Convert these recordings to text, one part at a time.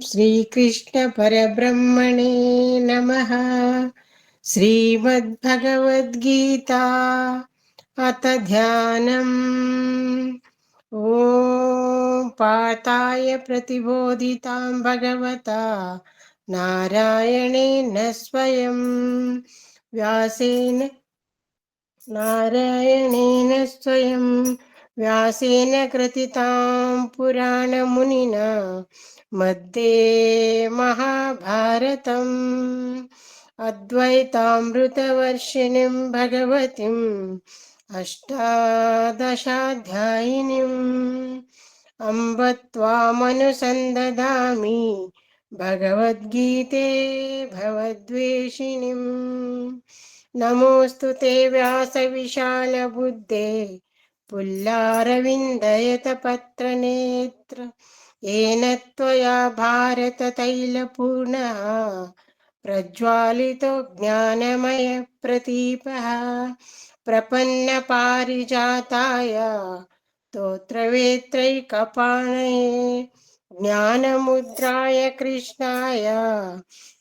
श्रीकृष्ण परब्रह्मणे नमः। श्रीमद्भगवद्गीता अथ ध्यानम्। ॐ पार्थाय प्रतिबोधितां भगवता नारायणेन स्वयं व्यासेन कृतितां पुराणमुनिना मध्ये महाभारतम् अद्वैतामृतवर्षिणीं भगवतीम् अष्टादशाध्यायिनीम् अम्ब त्वामनुसन्दधामि भगवद्गीते भवद्वेषिणीम्। नमोऽस्तु ते व्यासविशालबुद्धे पुल्लारविन्दयतपत्रनेत्र येन त्वया भारततैलपूर्णः प्रज्वालितो ज्ञानमयप्रदीपः प्रपन्नपारिजाताय स्तोत्रवेत्रैकपाणये ज्ञानमुद्राय कृष्णाय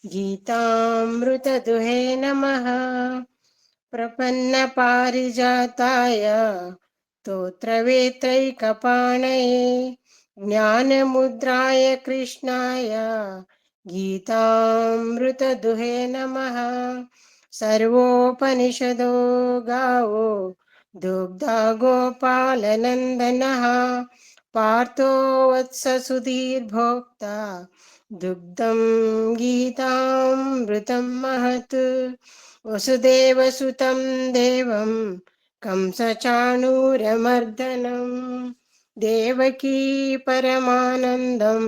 गीतामृतदुहे नमः। प्रपन्नपारिजाताय स्तोत्रवेत्रैकपाणये ज्ञानमुद्राय कृष्णाय गीतामृतदुहे नमः। सर्वोपनिषदो गावो दुग्धा गोपालनन्दनः पार्थो वत्स सुधीर्भोक्ता दुग्धं गीतामृतं महत्। वसुदेवसुतं देवं कंसचाणूरमर्दनं देवकी परमानन्दं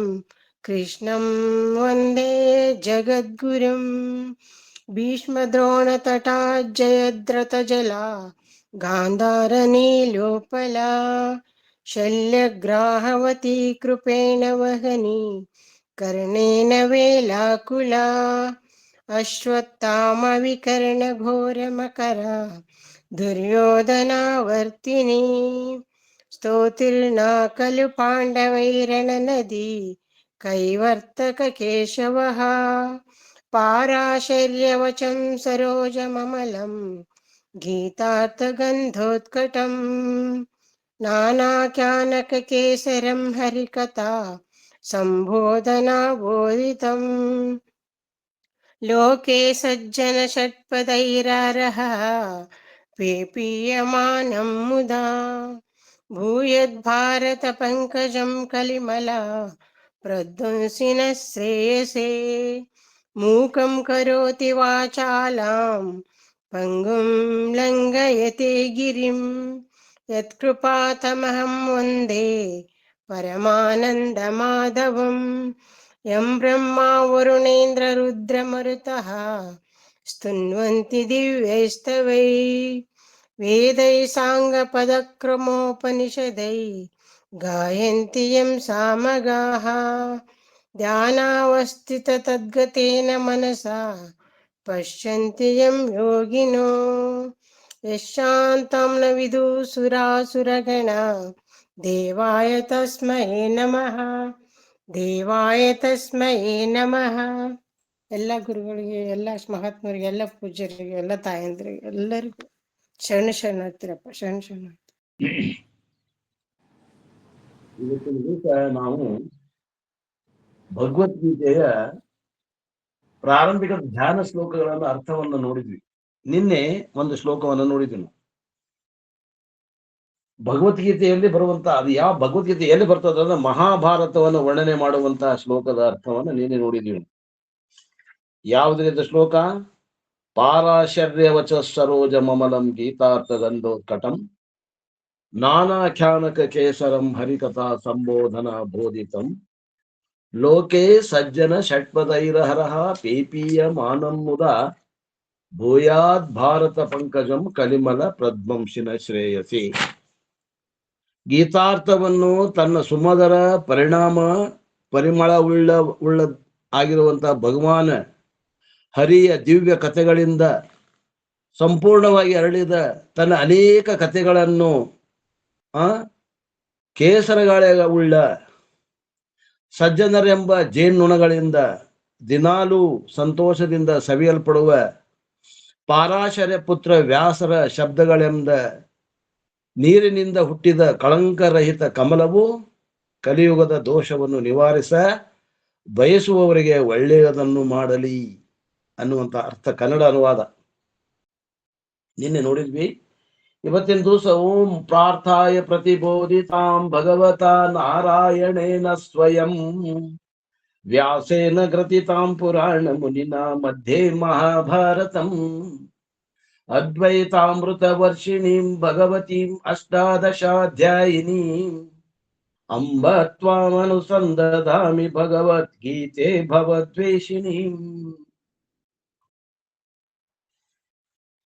कृष्णं वन्दे जगद्गुरुं। भीष्मद्रोणतटा जयद्रथजला गान्धारनीलोपला शल्यग्राहवती कृपेण वहनी कर्णेन वेलाकुला अश्वत्थामविकर्णघोरमकरा दुर्योधनावर्तिनी स्तोतिर्ना खलु पाण्डवैरणनदी कैवर्तककेशवः पाराशर्यवचं सरोजममलं गीतार्थगन्धोत्कटं नानाख्यानककेसरं हरिकथा सम्बोधनाबोधितं लोके सज्जन षट्पदैरारः पेपीयमानं मुदा भूयद्भारत पंकजं कलिमला प्रध्वंसिनः श्रेयसे मूकं करोति वाचालां पङ्गुं लङ्घयते गिरिं यत्कृपातमहं वन्दे परमानन्दमाधवम्। यं ब्रह्मा वरुणेन्द्ररुद्रमरुतः स्तुन्वन्ति दिव्यैस्तवैः वेदैः साङ्गपदक्रमोपनिषदैः गायन्ति यं सामगाः ध्यानावस्थिततद्गतेन मनसा पश्यन्ति यं योगिनो यशान्तं न विदुसुरासुरगणा देवाय तस्मै नमः। ದೇವಾಯ ತಸ್ಮೈ ನಮಃ. ಎಲ್ಲ ಗುರುಗಳಿಗೆ, ಎಲ್ಲ ಮಹಾತ್ಮರಿಗೆ, ಎಲ್ಲ ಪೂಜ್ಯರಿಗೆ, ಎಲ್ಲ ತಾಯಂದ್ರಿಗೆ, ಎಲ್ಲರಿಗೂ ಶರಣಾರ್ಥಿರಪ್ಪ. ಶರಣಾರ್ಥಿ. ಇವತ್ತಿನ ದಿವಸ ನಾವು ಭಗವದ್ಗೀತೆಯ ಪ್ರಾರಂಭಿಕ ಧ್ಯಾನ ಶ್ಲೋಕಗಳ ಅರ್ಥವನ್ನು ನೋಡಿದ್ವಿ. ನಿನ್ನೆ ಒಂದು ಶ್ಲೋಕವನ್ನು ನೋಡಿದ್ವಿ. ಭಗವದ್ಗೀತೆಯಲ್ಲಿ ಬರುವಂತ, ಅದು ಯಾವ ಭಗವದ್ಗೀತೆಯಲ್ಲಿ ಬರ್ತದೆ ಅಂದ್ರೆ ಮಹಾಭಾರತವನ್ನು ವರ್ಣನೆ ಮಾಡುವಂತಹ ಶ್ಲೋಕದ ಅರ್ಥವನ್ನು ನಿನ್ನೆ ನೋಡಿದ್ವಿ. ಯಾವುದರಿಂದ ಶ್ಲೋಕ? ಪಾರಾಶರ್ಯವಚ ಸರೋಜ ಮಮಲಂ ಗೀತಾರ್ಥಗಂಧೋತ್ಕಟಂ ನಾನಾಖ್ಯಾನಕ ಕೇಸರಂ ಹರಿಕಥಾ ಸಂಬೋಧನ ಬೋಧಿತಂ ಲೋಕೆ ಸಜ್ಜನ ಷಟ್ಪದೈರಹರಃ ಪೇಪೀಯ ಮಾನಂ ಮುದ ಭೂಯಾದ್ ಭಾರತ ಪಂಕಜಂ ಕಲಿಮಲ ಪ್ರಧ್ವಂಸಿನ ಶ್ರೇಯಸಿ. ಗೀತಾರ್ಥವನ್ನು ತನ್ನ ಸುಮಧುರ ಪರಿಮಳ ಉಳ್ಳ ಆಗಿರುವಂತಹ ಭಗವಾನ ಹರಿಯ ದಿವ್ಯ ಕಥೆಗಳಿಂದ ಸಂಪೂರ್ಣವಾಗಿ ಅರಳಿದ ತನ್ನ ಅನೇಕ ಕಥೆಗಳನ್ನು ಕೇಸರಗಾಳ ಉಳ್ಳ ಸಜ್ಜನರೆಂಬ ಜೇನುಣಗಳಿಂದ ದಿನಾಲೂ ಸಂತೋಷದಿಂದ ಸವಿಯಲ್ಪಡುವ ಪಾರಾಶರ ಪುತ್ರ ವ್ಯಾಸರ ಶಬ್ದಗಳೆಂದ ನೀರಿನಿಂದ ಹುಟ್ಟಿದ ಕಳಂಕರಹಿತ ಕಮಲವು ಕಲಿಯುಗದ ದೋಷವನ್ನು ನಿವಾರಿಸ ಬಯಸುವವರಿಗೆ ಒಳ್ಳೆಯದನ್ನು ಮಾಡಲಿ ಅನ್ನುವಂತ ಅರ್ಥ ಕನ್ನಡ ಅನುವಾದ ನಿನ್ನೆ ನೋಡಿದ್ವಿ. ಇವತ್ತಿನ ದಿವಸ ಓಂ ಪ್ರಾರ್ಥಾಯ ಪ್ರತಿಬೋಧಿತಾಂ ಭಗವತಾ ನಾರಾಯಣೇನ ಸ್ವಯಂ ವ್ಯಾಸೇನ ಗ್ರಥಿತಾಂ ಪುರಾಣ ಮುನಿನಾ ಮಧ್ಯೆ ಮಹಾಭಾರತಂ ಅದ್ವೈತಾಮೃತ ವರ್ಷಿಣೀಂ ಭಗವತೀಂ ಅಷ್ಟಾದಶಾಧ್ಯಾಯಿನೀಂ ಅಂಬ ತ್ವಾಮನುಸಂದಧಾಮಿ ಭಗವದ್ಗೀತೆ ಭವದ್ವೇಷಿಣೀಂ.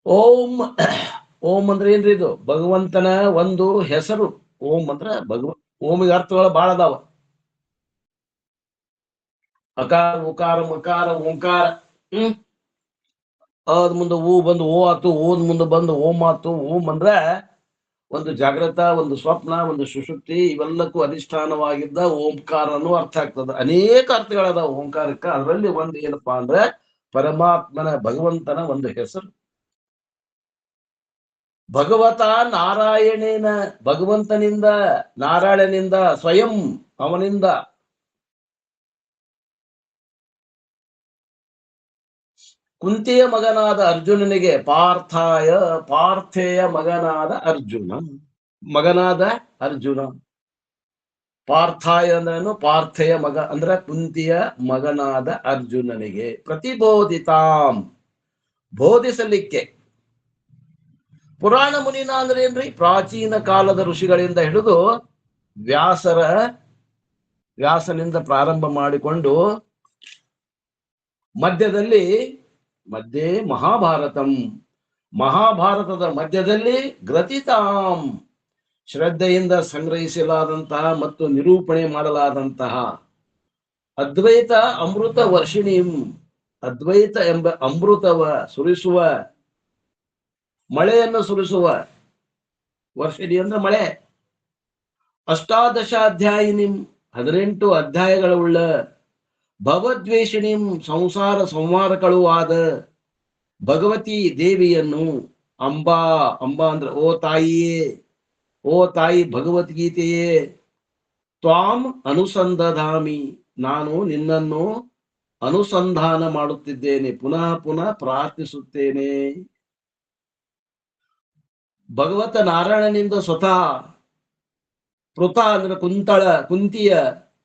ಓಂ ಓಂ ಅಂದ್ರೆ ಏನ್ರಿ ಇದು? ಭಗವಂತನ ಒಂದು ಹೆಸರು. ಓಂ ಅಂದ್ರ ಓಮಿಗೆ ಅರ್ಥಗಳು ಬಹಳ ಅದಾವ. ಅಕಾರ ಉಕಾರ ಮಕಾರ ಓಂಕಾರ. ಅದ್ ಮುಂದೆ ಓ ಬಂದು ಓ ಆತು, ಓದ್ ಮುಂದೆ ಬಂದು ಓಂ ಆತು. ಓಂ ಅಂದ್ರ ಒಂದು ಜಾಗೃತ, ಒಂದು ಸ್ವಪ್ನ, ಒಂದು ಸುಷುಪ್ತಿ, ಇವೆಲ್ಲಕ್ಕೂ ಅಧಿಷ್ಠಾನವಾಗಿದ್ದ ಓಂಕಾರ ಅನ್ನೋ ಅರ್ಥ ಆಗ್ತದ. ಅನೇಕ ಅರ್ಥಗಳದಾವ ಓಂಕಾರಕ್ಕ. ಅದರಲ್ಲಿ ಒಂದು ಏನಪ್ಪಾ ಅಂದ್ರೆ ಪರಮಾತ್ಮನ ಭಗವಂತನ ಒಂದು ಹೆಸರು. ಭಗವತ ನಾರಾಯಣೇನ, ಭಗವಂತನಿಂದ, ನಾರಾಯಣನಿಂದ, ಸ್ವಯಂ ಅವನಿಂದ. ಕುಂತಿಯ ಮಗನಾದ ಅರ್ಜುನನಿಗೆ ಪಾರ್ಥಾಯ, ಪಾರ್ಥೇಯ ಮಗನಾದ ಅರ್ಜುನ, ಮಗನಾದ ಅರ್ಜುನ. ಪಾರ್ಥಾಯ ಅಂದ್ರೇನು? ಪಾರ್ಥೇಯ ಮಗ ಅಂದ್ರ ಕುಂತಿಯ ಮಗನಾದ ಅರ್ಜುನನಿಗೆ. ಪ್ರತಿಬೋಧಿತಾಂ, ಬೋಧಿಸಲಿಕ್ಕೆ. ಪುರಾಣ ಮುನಿನ ಅಂದ್ರೆ ಏನ್ರಿ? ಪ್ರಾಚೀನ ಕಾಲದ ಋಷಿಗಳಿಂದ ಹಿಡಿದು ವ್ಯಾಸನಿಂದ ಪ್ರಾರಂಭ ಮಾಡಿಕೊಂಡು ಮಧ್ಯೆ ಮಹಾಭಾರತಂ, ಮಹಾಭಾರತದ ಮಧ್ಯದಲ್ಲಿ ಗ್ರಥಿತಾಂ, ಶ್ರದ್ಧೆಯಿಂದ ಸಂಗ್ರಹಿಸಲಾದಂತಹ ಮತ್ತು ನಿರೂಪಣೆ ಮಾಡಲಾದಂತಹ ಅದ್ವೈತ ಅಮೃತ ವರ್ಷಿಣೀಂ, ಅದ್ವೈತ ಎಂಬ ಅಮೃತವ ಸುರಿಸುವ, ಮಳೆಯನ್ನು ಸುರಿಸುವ. ವರ್ಷಿಣಿ ಅಂದ್ರೆ ಮಳೆ. ಅಷ್ಟಾದಶಾಧ್ಯಾಯಿನಿಂ, 18 ಅಧ್ಯಾಯಗಳುಳ್ಳ. ಭವದ್ವೇಷಿಣಿಂ, ಸಂಸಾರ ಸಂವಾರಗಳು ಆದ ಭಗವತಿ ದೇವಿಯನ್ನು. ಅಂಬಾ, ಅಂಬಾ ಅಂದ್ರೆ ಓ ತಾಯಿಯೇ, ಓ ತಾಯಿ ಭಗವದ್ಗೀತೆಯೇ. ತ್ವಾಂ ಅನುಸಂಧಾಮಿ, ನಾನು ನಿನ್ನನ್ನು ಅನುಸಂಧಾನ ಮಾಡುತ್ತಿದ್ದೇನೆ, ಪುನಃ ಪುನಃ ಪ್ರಾರ್ಥಿಸುತ್ತೇನೆ. ಭಗವತ ನಾರಾಯಣನಿಂದ ಸ್ವತಃ ಪೃಥ ಅಂದ್ರೆ ಕುಂತಿಯ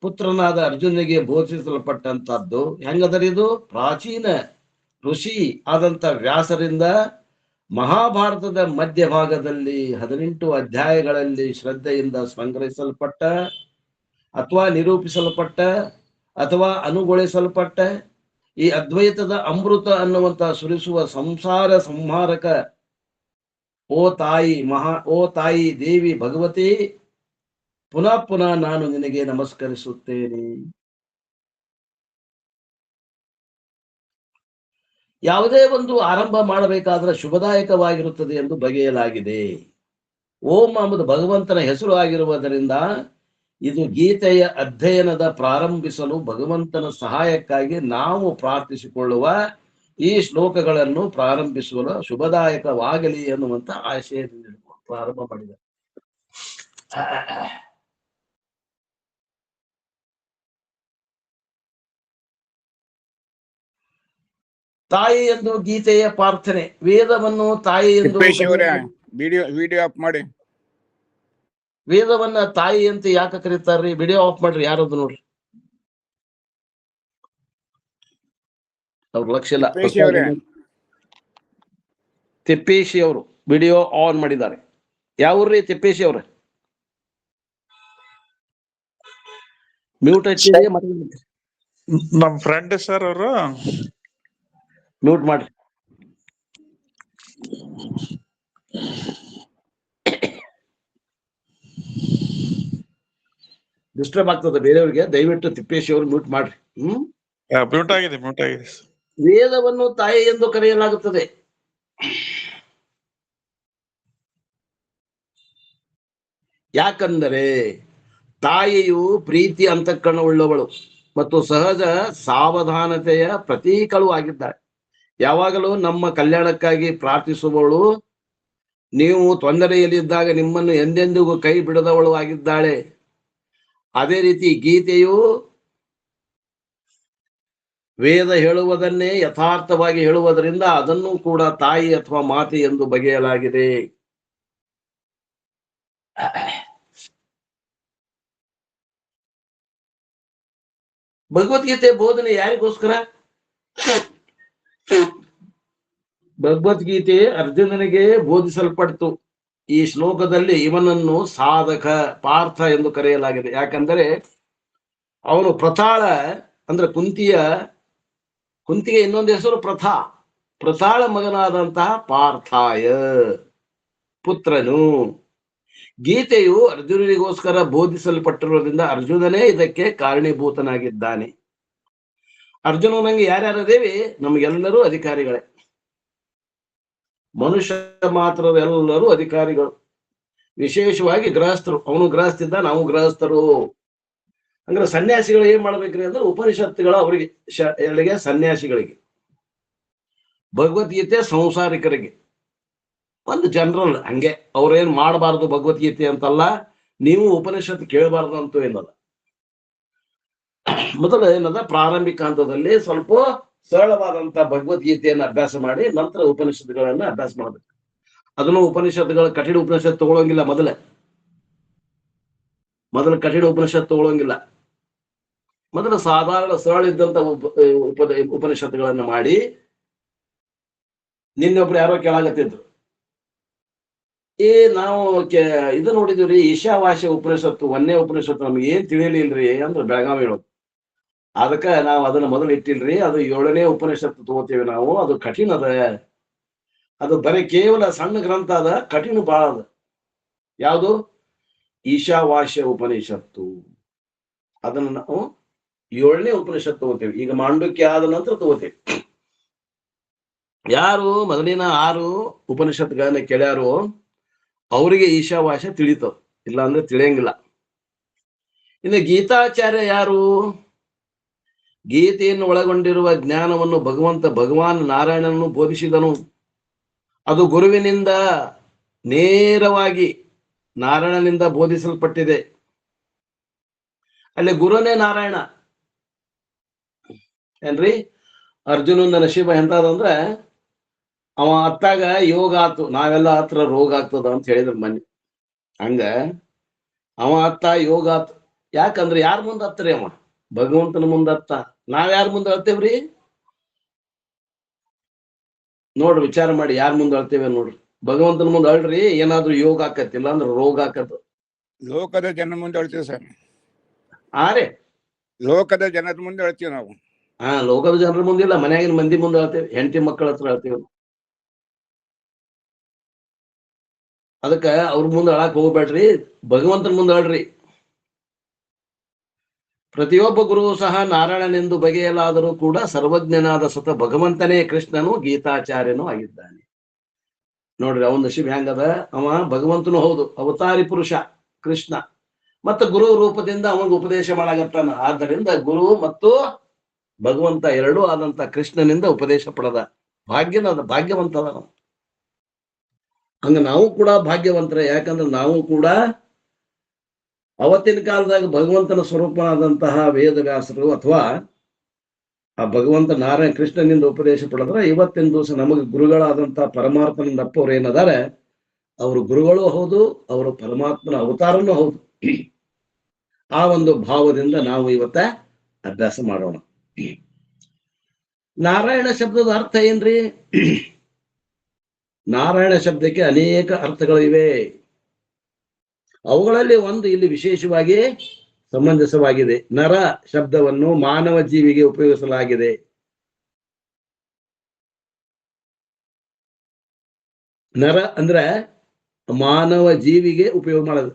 ಪುತ್ರನಾದ ಅರ್ಜುನಿಗೆ ಬೋಧಿಸಲ್ಪಟ್ಟಂತಹದ್ದು. ಹೆಂಗದರಿದು? ಪ್ರಾಚೀನ ಋಷಿ ಆದಂತ ವ್ಯಾಸರಿಂದ ಮಹಾಭಾರತದ ಮಧ್ಯಭಾಗದಲ್ಲಿ 18 ಅಧ್ಯಾಯಗಳಲ್ಲಿ ಶ್ರದ್ಧೆಯಿಂದ ಸಂಗ್ರಹಿಸಲ್ಪಟ್ಟ ಅಥವಾ ನಿರೂಪಿಸಲ್ಪಟ್ಟ ಅಥವಾ ಅನುಗೊಳಿಸಲ್ಪಟ್ಟ ಈ ಅದ್ವೈತದ ಅಮೃತ ಅನ್ನುವಂತ ಸುರಿಸುವ ಸಂಸಾರ ಸಂಹಾರಕ ಓ ತಾಯಿ ದೇವಿ ಭಗವತಿ, ಪುನಃ ಪುನಃ ನಾನು ನಿನಗೆ ನಮಸ್ಕರಿಸುತ್ತೇನೆ. ಯಾವುದೇ ಒಂದು ಆರಂಭ ಮಾಡಬೇಕಾದ್ರೆ ಶುಭದಾಯಕವಾಗಿರುತ್ತದೆ ಎಂದು ಬಗೆಯಲಾಗಿದೆ. ಓಂ ಎಂಬುದು ಭಗವಂತನ ಹೆಸರು ಆಗಿರುವುದರಿಂದ ಇದು ಗೀತೆಯ ಅಧ್ಯಯನದ ಪ್ರಾರಂಭಿಸಲು ಭಗವಂತನ ಸಹಾಯಕ್ಕಾಗಿ ನಾವು ಪ್ರಾರ್ಥಿಸಿಕೊಳ್ಳುವ ಈ ಶ್ಲೋಕಗಳನ್ನು ಪ್ರಾರಂಭಿಸುವ ಶುಭದಾಯಕವಾಗಲಿ ಎನ್ನುವಂತ ಆಶಯದಿಂದ ಪ್ರಾರಂಭ ಮಾಡಿದ. ತಾಯಿ ಎಂದು ಗೀತೆಯ ಪ್ರಾರ್ಥನೆ. ವೇದವನ್ನು ತಾಯಿ ಎಂದು, ವಿಡಿಯೋ ಆಫ್ ಮಾಡಿ. ವೇದವನ್ನ ತಾಯಿ ಅಂತ ಯಾಕೆ ಕರೀತಾರ್ರಿ? ವಿಡಿಯೋ ಆಫ್ ಮಾಡ್ರಿ, ಯಾರದು ನೋಡ್ರಿ. ಅವ್ರ ಲಕ್ಷ್ಯ ಇಲ್ಲ. ತಿಪ್ಪೇಶಿ ಅವರು ವಿಡಿಯೋ ಆನ್ ಮಾಡಿದ್ದಾರೆ. ಯಾವ್ರಿ ತಿಪ್ಪೇಶಿ ಅವ್ರ? ಮ್ಯೂಟ್ ಹಚ್ಚಿದೆ. ನಮ್ ಫ್ರೆಂಡ್ ಸರ್ ಅವರು. ಮ್ಯೂಟ್ ಮಾಡ್ರಿ. ಡಿಸ್ಟರ್ಬ್ ಆಗ್ತದೆ ಬೇರೆಯವ್ರಿಗೆ. ದಯವಿಟ್ಟು ತಿಪ್ಪೇಶಿ ಅವರು ಮ್ಯೂಟ್ ಮಾಡ್ರಿ. ಮ್ಯೂಟ್ ಆಗಿದೆ. ವೇದವನ್ನು ತಾಯಿ ಎಂದು ಕರೆಯಲಾಗುತ್ತದೆ. ಯಾಕಂದರೆ ತಾಯಿಯು ಪ್ರೀತಿ ಅಂತಃಕರಣವುಳ್ಳವಳು ಮತ್ತು ಸಹಜ ಸಾವಧಾನತೆಯ ಪ್ರತೀಕಳು ಆಗಿದ್ದಾಳೆ. ಯಾವಾಗಲೂ ನಮ್ಮ ಕಲ್ಯಾಣಕ್ಕಾಗಿ ಪ್ರಾರ್ಥಿಸುವವಳು, ನೀವು ತೊಂದರೆಯಲ್ಲಿದ್ದಾಗ ನಿಮ್ಮನ್ನು ಎಂದೆಂದಿಗೂ ಕೈ ಬಿಡದವಳು ಆಗಿದ್ದಾಳೆ. ಅದೇ ರೀತಿ ಗೀತೆಯು ವೇದ ಹೇಳುವುದನ್ನೇ ಯಥಾರ್ಥವಾಗಿ ಹೇಳುವುದರಿಂದ ಅದನ್ನು ಕೂಡ ತಾಯಿ ಅಥವಾ ಮಾತೆ ಎಂದು ಬಗೆಯಲಾಗಿದೆ. ಭಗವದ್ಗೀತೆ ಬೋಧನೆ ಯಾರಿಗೋಸ್ಕರ? ಭಗವದ್ಗೀತೆ ಅರ್ಜುನನಿಗೆ ಬೋಧಿಸಲ್ಪಡ್ತು. ಈ ಶ್ಲೋಕದಲ್ಲಿ ಇವನನ್ನು ಸಾಧಕ ಪಾರ್ಥ ಎಂದು ಕರೆಯಲಾಗಿದೆ. ಯಾಕಂದರೆ ಅವನು ಪ್ರತಾಳ ಅಂದ್ರೆ ಕುಂತಿಗೆ ಇನ್ನೊಂದು ಹೆಸರು ಪ್ರತಾಳ ಮಗನಾದಂತಹ ಪಾರ್ಥಾಯ ಪುತ್ರನು. ಗೀತೆಯು ಅರ್ಜುನನಿಗೋಸ್ಕರ ಬೋಧಿಸಲ್ಪಟ್ಟಿರೋದ್ರಿಂದ ಅರ್ಜುನನೇ ಇದಕ್ಕೆ ಕಾರಣೀಭೂತನಾಗಿದ್ದಾನೆ. ಅರ್ಜುನನಿಗೆ ಯಾರ್ಯಾರದೇವಿ? ನಮಗೆಲ್ಲರೂ ಅಧಿಕಾರಿಗಳೇ. ಮನುಷ್ಯ ಮಾತ್ರ ಎಲ್ಲರೂ ಅಧಿಕಾರಿಗಳು. ವಿಶೇಷವಾಗಿ ಗೃಹಸ್ಥರು. ಅವನು ಗೃಹಸ್ಥಿದ್ದ, ನಾವು ಗೃಹಸ್ಥರು. ಅಂದ್ರೆ ಸನ್ಯಾಸಿಗಳು ಏನ್ ಮಾಡ್ಬೇಕ್ರಿ ಅಂದ್ರೆ ಉಪನಿಷತ್ತುಗಳ ಅವರಿಗೆ ಸನ್ಯಾಸಿಗಳಿಗೆ, ಭಗವದ್ಗೀತೆ ಸಂಸಾರಿಕರಿಗೆ. ಒಂದು ಜನರಲ್ ಹಂಗೆ ಅವ್ರೇನ್ ಮಾಡಬಾರ್ದು ಭಗವದ್ಗೀತೆ ಅಂತಲ್ಲ, ನೀವು ಉಪನಿಷತ್ತು ಕೇಳಬಾರ್ದು ಅಂತೂ ಏನಲ್ಲ. ಮೊದಲು ಏನದ ಪ್ರಾರಂಭಿಕ ಹಂತದಲ್ಲಿ ಸ್ವಲ್ಪ ಸರಳವಾದಂತ ಭಗವದ್ಗೀತೆಯನ್ನು ಅಭ್ಯಾಸ ಮಾಡಿ ನಂತರ ಉಪನಿಷತ್ತುಗಳನ್ನ ಅಭ್ಯಾಸ ಮಾಡಬೇಕು. ಅದನ್ನು ಉಪನಿಷತ್ತುಗಳ ಕಠಿಣ ಉಪನಿಷತ್ತು ತಗೊಳ್ಳೋಂಗಿಲ್ಲ. ಮೊದಲು ಕಠಿಣ ಉಪನಿಷತ್ತು ತಗೊಳ್ಳೋಂಗಿಲ್ಲ. ಮೊದಲು ಸಾಧಾರಣ ಸರಳ ಇದ್ದಂತ ಉಪನಿಷತ್ತುಗಳನ್ನ ಮಾಡಿ. ನಿನ್ನೊಬ್ರು ಯಾರೋ ಕೇಳಾಗತ್ತಿದ್ರು, ನಾವು ಇದು ನೋಡಿದಿವ್ರಿ, ಈಶಾವಾಸ್ಯ ಉಪನಿಷತ್ತು, ಒಂದೇ ಉಪನಿಷತ್ತು ನಮ್ಗೆ ಏನ್ ತಿಳಿಯಲಿಲ್ರಿ ಅಂದ್ರೆ ಬೆಳಗಾವಿ ಹೇಳೋದು. ಅದಕ್ಕೆ ನಾವು ಅದನ್ನ ಮೊದಲು ಇಟ್ಟಿಲ್ರಿ, ಅದು 7ನೇ ಉಪನಿಷತ್ತು ತಗೋತೀವಿ ನಾವು. ಅದು ಕಠಿಣ ಅದ, ಅದು ಬರೀ ಕೇವಲ ಸಣ್ಣ ಗ್ರಂಥ ಅದ, ಕಠಿಣ ಬಾಳ ಅದ. ಯಾವುದು? ಈಶಾವಾಸ್ಯ ಉಪನಿಷತ್ತು. ಅದನ್ನ ನಾವು 7ನೇ ಉಪನಿಷತ್ತು ತಗೋತೀವಿ. ಈಗ ಮಾಂಡುಕ್ಯ ಆದ ನಂತರ ತಗೋತೀವಿ. ಯಾರು ಮೊದಲಿನ 6 ಉಪನಿಷತ್ತುಗಳನ್ನ ಕೇಳ್ಯಾರೋ ಅವರಿಗೆ ಈಶಾವಾಸ್ಯ ತಿಳಿತವ, ಇಲ್ಲ ಅಂದ್ರೆ ತಿಳಿಯಂಗಿಲ್ಲ. ಇನ್ನು ಗೀತಾಚಾರ್ಯ ಯಾರು? ಗೀತೆಯನ್ನು ಒಳಗೊಂಡಿರುವ ಜ್ಞಾನವನ್ನು ಭಗವಾನ್ ನಾರಾಯಣನನ್ನು ಬೋಧಿಸಿದನು. ಅದು ಗುರುವಿನಿಂದ ನೇರವಾಗಿ ನಾರಾಯಣನಿಂದ ಬೋಧಿಸಲ್ಪಟ್ಟಿದೆ. ಅಲ್ಲಿ ಗುರುನೇ ನಾರಾಯಣ ಏನ್ರಿ? ಅರ್ಜುನನ ನಶೀಬ ಎಂತದಂದ್ರೆ ಅವ ಅತ್ತಾಗ ಯೋಗ ಆತು, ನಾವೆಲ್ಲ ಹತ್ರ ರೋಗ ಆಗ್ತದ ಅಂತ ಹೇಳಿದ್ರು ಮೊನ್ನೆ. ಹಂಗ ಅವ ಅತ್ತ ಯೋಗ ಆತು. ಯಾಕಂದ್ರೆ ಯಾರ ಮುಂದೆ ಹತ್ತರಿ? ಅವ ಭಗವಂತನ ಮುಂದೆ ಹತ್ತ. ನಾವ್ಯಾರ ಮುಂದೆ ಹೇಳ್ತೇವ್ರಿ? ನೋಡ್ರಿ, ವಿಚಾರ ಮಾಡಿ, ಯಾರ ಮುಂದೆ ಹೇಳ್ತೇವೆ ನೋಡ್ರಿ. ಭಗವಂತನ ಮುಂದೆ ಅಳ್ರಿ, ಏನಾದ್ರೂ ಯೋಗ ಆಕತ್ತಿಲ್ಲ ಅಂದ್ರೆ ರೋಗ ಆಕತ್ತ. ಲೋಕದ ಜನ ಮುಂದೆ ಹೇಳ್ತೀವಿ ಸರ್. ಆರೆ ಲೋಕದ ಜನದ ಮುಂದೆ ಹೇಳ್ತೀವಿ ನಾವು. ಲೋಕದ ಜನರ ಮುಂದೆ ಇಲ್ಲ, ಮನ್ಯಾಗಿನ ಮಂದಿ ಮುಂದೆ ಹೇಳ್ತೇವೆ, ಹೆಂಡತಿ ಮಕ್ಕಳ ಹತ್ರ ಹೇಳ್ತೇವೆ. ಅದಕ್ಕೆ ಅವ್ರ ಮುಂದೆ ಅಳಾಕ್ ಹೋಗ್ಬೇಡ್ರಿ, ಭಗವಂತನ ಮುಂದೆ ಅಳ್ರಿ. ಪ್ರತಿಯೊಬ್ಬ ಗುರುವು ಸಹ ನಾರಾಯಣನೆಂದು ಬಗೆಯಲಾದರೂ ಕೂಡ ಸರ್ವಜ್ಞನಾದ ಸ್ವತಃ ಭಗವಂತನೇ ಕೃಷ್ಣನು ಗೀತಾಚಾರ್ಯನೂ ಆಗಿದ್ದಾನೆ. ನೋಡ್ರಿ, ಅವನ ನಶೀಬ್ ಹೆಂಗದ. ಅವ ಭಗವಂತನು ಹೌದು, ಅವತಾರಿ ಪುರುಷ ಕೃಷ್ಣ, ಮತ್ತು ಗುರು ರೂಪದಿಂದ ಅವನಿಗೆ ಉಪದೇಶ ಮಾಡಾಗತ್ತಾನ. ಆದ್ದರಿಂದ ಗುರು ಮತ್ತು ಭಗವಂತ ಎರಡೂ ಆದಂತ ಕೃಷ್ಣನಿಂದ ಉಪದೇಶ ಪಡೆದ ಭಾಗ್ಯವಂತದ. ಹಂಗ ನಾವು ಕೂಡ ಭಾಗ್ಯವಂತರ. ಯಾಕಂದ್ರೆ ನಾವು ಕೂಡ ಅವತ್ತಿನ ಕಾಲದಾಗ ಭಗವಂತನ ಸ್ವರೂಪನಾದಂತಹ ವೇದವ್ಯಾಸರು ಅಥವಾ ಆ ಭಗವಂತ ನಾರಾಯಣ ಕೃಷ್ಣನಿಂದ ಉಪದೇಶ ಪಡೆದ್ರೆ ಇವತ್ತಿನ ದಿವಸ ನಮಗೆ ಗುರುಗಳಾದಂತಹ ಪರಮಾತ್ಮನಿಂದ ಅಪ್ಪವ್ರು ಏನದಾರೆ, ಅವರು ಗುರುಗಳು ಹೌದು, ಅವರು ಪರಮಾತ್ಮನ ಅವತಾರನೂ ಹೌದು. ಆ ಒಂದು ಭಾವದಿಂದ ನಾವು ಇವತ್ತ ಅಭ್ಯಾಸ ಮಾಡೋಣ. ನಾರಾಯಣ ಶಬ್ದದ ಅರ್ಥ ಏನ್ರಿ? ನಾರಾಯಣ ಶಬ್ದಕ್ಕೆ ಅನೇಕ ಅರ್ಥಗಳಿವೆ. ಅವುಗಳಲ್ಲಿ ಒಂದು ಇಲ್ಲಿ ವಿಶೇಷವಾಗಿ ಸಮಂಜಸವಾಗಿದೆ. ನರ ಶಬ್ದವನ್ನು ಮಾನವ ಜೀವಿಗೆ ಉಪಯೋಗಿಸಲಾಗಿದೆ. ನರ ಅಂದ್ರೆ ಮಾನವ ಜೀವಿಗೆ ಉಪಯೋಗ ಮಾಡೋದು.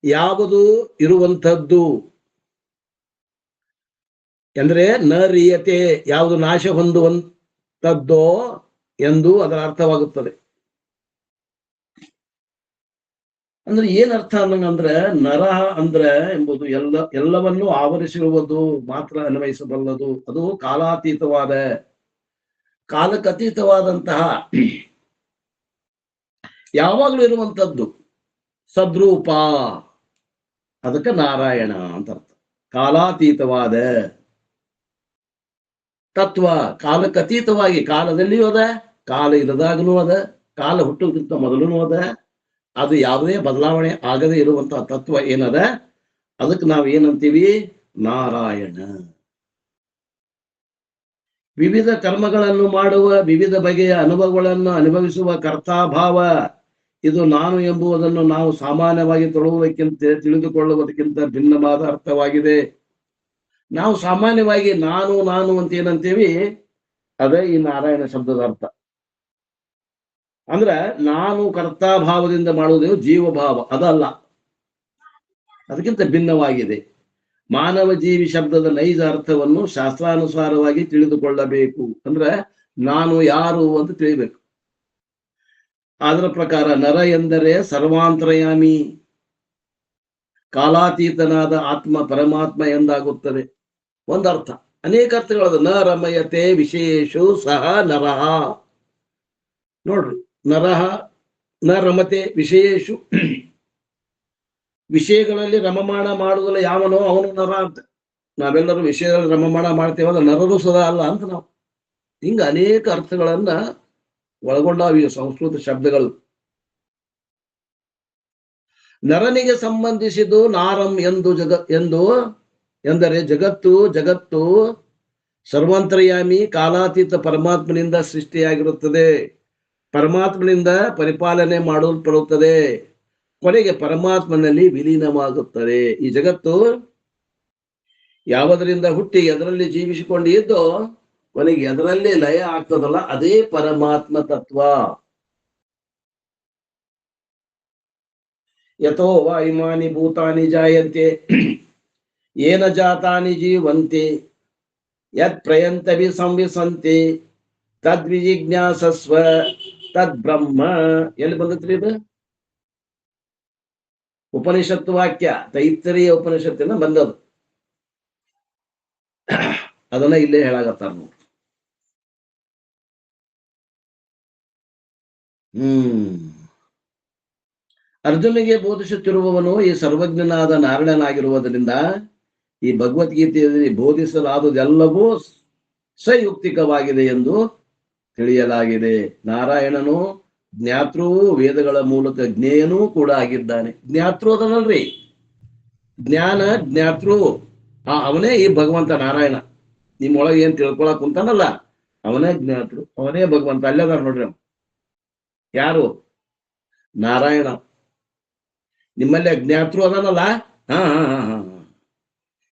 ಯಾವುದು ಇರುವಂಥದ್ದು ಅಂದ್ರೆ ನರಿಯತೆ, ಯಾವುದು ನಾಶ ಹೊಂದುವಂಥದ್ದೋ ಎಂದು ಅದರ ಅರ್ಥವಾಗುತ್ತದೆ. ಅಂದ್ರೆ ಏನ್ ಅರ್ಥ ಅನ್ನಂಗಂದ್ರೆ ನರಹ ಅಂದ್ರೆ ಎಂಬುದು ಎಲ್ಲವನ್ನೂ ಆವರಿಸಿರುವುದು ಮಾತ್ರ ಅನ್ವಯಿಸಬಲ್ಲದು. ಅದು ಕಾಲಾತೀತವಾದ ಕಾಲಕ್ಕತೀತವಾದಂತಹ ಯಾವಾಗ್ಲೂ ಇರುವಂತದ್ದು ಸದ್ರೂಪ. ಅದಕ್ಕೆ ನಾರಾಯಣ ಅಂತ ಅರ್ಥ. ಕಾಲಾತೀತವಾದ ತತ್ವ, ಕಾಲಕ್ಕತೀತವಾಗಿ, ಕಾಲದಲ್ಲಿಯೂ ಅದ, ಕಾಲ ಇಲ್ಲದಾಗನೂ ಅದ, ಕಾಲ ಹುಟ್ಟೋದಕ್ಕಿಂತ ಮೊದಲೂ ಅದ. ಅದು ಯಾವುದೇ ಬದಲಾವಣೆ ಆಗದೆ ಇರುವಂತಹ ತತ್ವ ಏನದ, ಅದಕ್ಕೆ ನಾವು ಏನಂತೀವಿ? ನಾರಾಯಣ. ವಿವಿಧ ಕರ್ಮಗಳನ್ನು ಮಾಡುವ, ವಿವಿಧ ಬಗೆಯ ಅನುಭವಗಳನ್ನು ಅನುಭವಿಸುವ ಕರ್ತಾಭಾವ, ಇದು ನಾನು ಎಂಬುದನ್ನು ನಾವು ಸಾಮಾನ್ಯವಾಗಿ ತಿಳಿದುಕೊಳ್ಳುವುದಕ್ಕಿಂತ ಭಿನ್ನವಾದ ಅರ್ಥವಾಗಿದೆ. ನಾವು ಸಾಮಾನ್ಯವಾಗಿ ನಾನು ನಾನು ಅಂತ ಏನಂತೀವಿ, ಅದೇ ಈ ನಾರಾಯಣ ಶಬ್ದದ ಅರ್ಥ. ಅಂದ್ರ ನಾನು ಕರ್ತಾಭಾವದಿಂದ ಮಾಡುವುದು ಜೀವಭಾವ, ಅದಲ್ಲ, ಅದಕ್ಕಿಂತ ಭಿನ್ನವಾಗಿದೆ. ಮಾನವ ಜೀವಿ ಶಬ್ದದ ನೈಜ ಅರ್ಥವನ್ನು ಶಾಸ್ತ್ರಾನುಸಾರವಾಗಿ ತಿಳಿದುಕೊಳ್ಳಬೇಕು. ಅಂದ್ರೆ ನಾನು ಯಾರು ಅಂತ ತಿಳಿಬೇಕು. ಅದರ ಪ್ರಕಾರ ನರ ಎಂದರೆ ಸರ್ವಾಂತರ್ಯಾಮಿ, ಕಾಲಾತೀತನಾದ ಆತ್ಮ ಪರಮಾತ್ಮ ಎಂದಾಗುತ್ತದೆ. ಒಂದರ್ಥ. ಅನೇಕ ಅರ್ಥಗಳದು. ನ ರಮಯತೆ ವಿಶೇಷು ಸಹ ನರಹ. ನೋಡ್ರಿ, ನರಹ ನ ರಮತೆ ವಿಶೇಷು, ವಿಷಯಗಳಲ್ಲಿ ರಮಮಾಣ ಮಾಡುವುದಲ್ಲ ಯಾವನೋ ಅವನು ನರ ಅಂತ. ನಾವೆಲ್ಲರೂ ವಿಷಯಗಳಲ್ಲಿ ರಮಮಾಣ ಮಾಡ್ತೇವಲ್ಲ, ನರರು ಸದಾ ಅಲ್ಲ ಅಂತ ನಾವು. ಹಿಂಗ ಅನೇಕ ಅರ್ಥಗಳನ್ನ ಒಳಗೊಂಡಾವ ಈ ಸಂಸ್ಕೃತ ಶಬ್ದಗಳು. ನರನಿಗೆ ಸಂಬಂಧಿಸಿದು ನಾರಂ ಎಂದರೆ ಜಗತ್ತು ಸರ್ವಾಂತರ್ಯಾಮಿ ಕಾಲಾತೀತ ಪರಮಾತ್ಮನಿಂದ ಸೃಷ್ಟಿಯಾಗಿರುತ್ತದೆ, ಪರಮಾತ್ಮನಿಂದ ಪರಿಪಾಲನೆ ಮಾಡಲ್ಪಡುತ್ತದೆ, ಕೊನೆಗೆ ಪರಮಾತ್ಮನಲ್ಲಿ ವಿಲೀನವಾಗುತ್ತದೆ. ಈ ಜಗತ್ತು ಯಾವುದರಿಂದ ಹುಟ್ಟಿ ಎದರಲ್ಲಿ ಜೀವಿಸಿಕೊಂಡು ಇದ್ದೋ ಕೊನೆಗೆ ಎದರಲ್ಲೇ ಲಯ ಆಗ್ತದಲ್ಲ, ಅದೇ ಪರಮಾತ್ಮ ತತ್ವ. ಯಥೋ ವಾ ಇಮಾನಿ ಭೂತಾನಿ ಜಾಯಂತೆ ಏನ ಜಾತಾನಿ ಜೀವಂತೆ ಯತ್ ಪ್ರಯಂತವಿ ಸಂವಿಸಂತೆ ತದ್ವಿಜಿಜ್ಞಾಸಸ್ವ ತದ್ ಬ್ರಹ್ಮ. ಎಲ್ಲಿ ಬಂದತ್ರಿ ಇದು? ಉಪನಿಷತ್ತು ವಾಕ್ಯ, ತೈತ್ತರೀಯ ಉಪನಿಷತ್ತಿನ ಬಂದದು. ಅದನ್ನ ಇಲ್ಲೇ ಹೇಳಾಗತ್ತಾರ ನೋಡಿ. ಅರ್ಜುನಿಗೆ ಬೋಧಿಸುತ್ತಿರುವವನು ಈ ಸರ್ವಜ್ಞನಾದ ನಾರಾಯಣನಾಗಿರುವುದರಿಂದ ಈ ಭಗವದ್ಗೀತೆಯಲ್ಲಿ ಬೋಧಿಸಲಾದುದೆಲ್ಲವೂ ಸಯುಕ್ತಿಕವಾಗಿದೆ ಎಂದು ತಿಳಿಯಲಾಗಿದೆ. ನಾರಾಯಣನು ಜ್ಞಾತೃ, ವೇದಗಳ ಮೂಲಕ ಜ್ಞೇಯನೂ ಕೂಡ ಆಗಿದ್ದಾನೆ. ಜ್ಞಾತೃ ಅದನಲ್ರಿ, ಜ್ಞಾನ ಜ್ಞಾತೃ, ಅವನೇ ಈ ಭಗವಂತ ನಾರಾಯಣ. ನಿಮ್ಮೊಳಗೆ ಏನ್ ತಿಳ್ಕೊಳಕ್ ಕುಂತಾನಲ್ಲ, ಅವನೇ ಜ್ಞಾತೃ, ಅವನೇ ಭಗವಂತ. ಅಲ್ಲದಾರ ನೋಡ್ರಿ, ಯಾರು? ನಾರಾಯಣ. ನಿಮ್ಮಲ್ಲಿ ಜ್ಞಾತೃ ಅದನಲ್ಲ, ಹಾ ಹಾ ಹಾ ಹಾ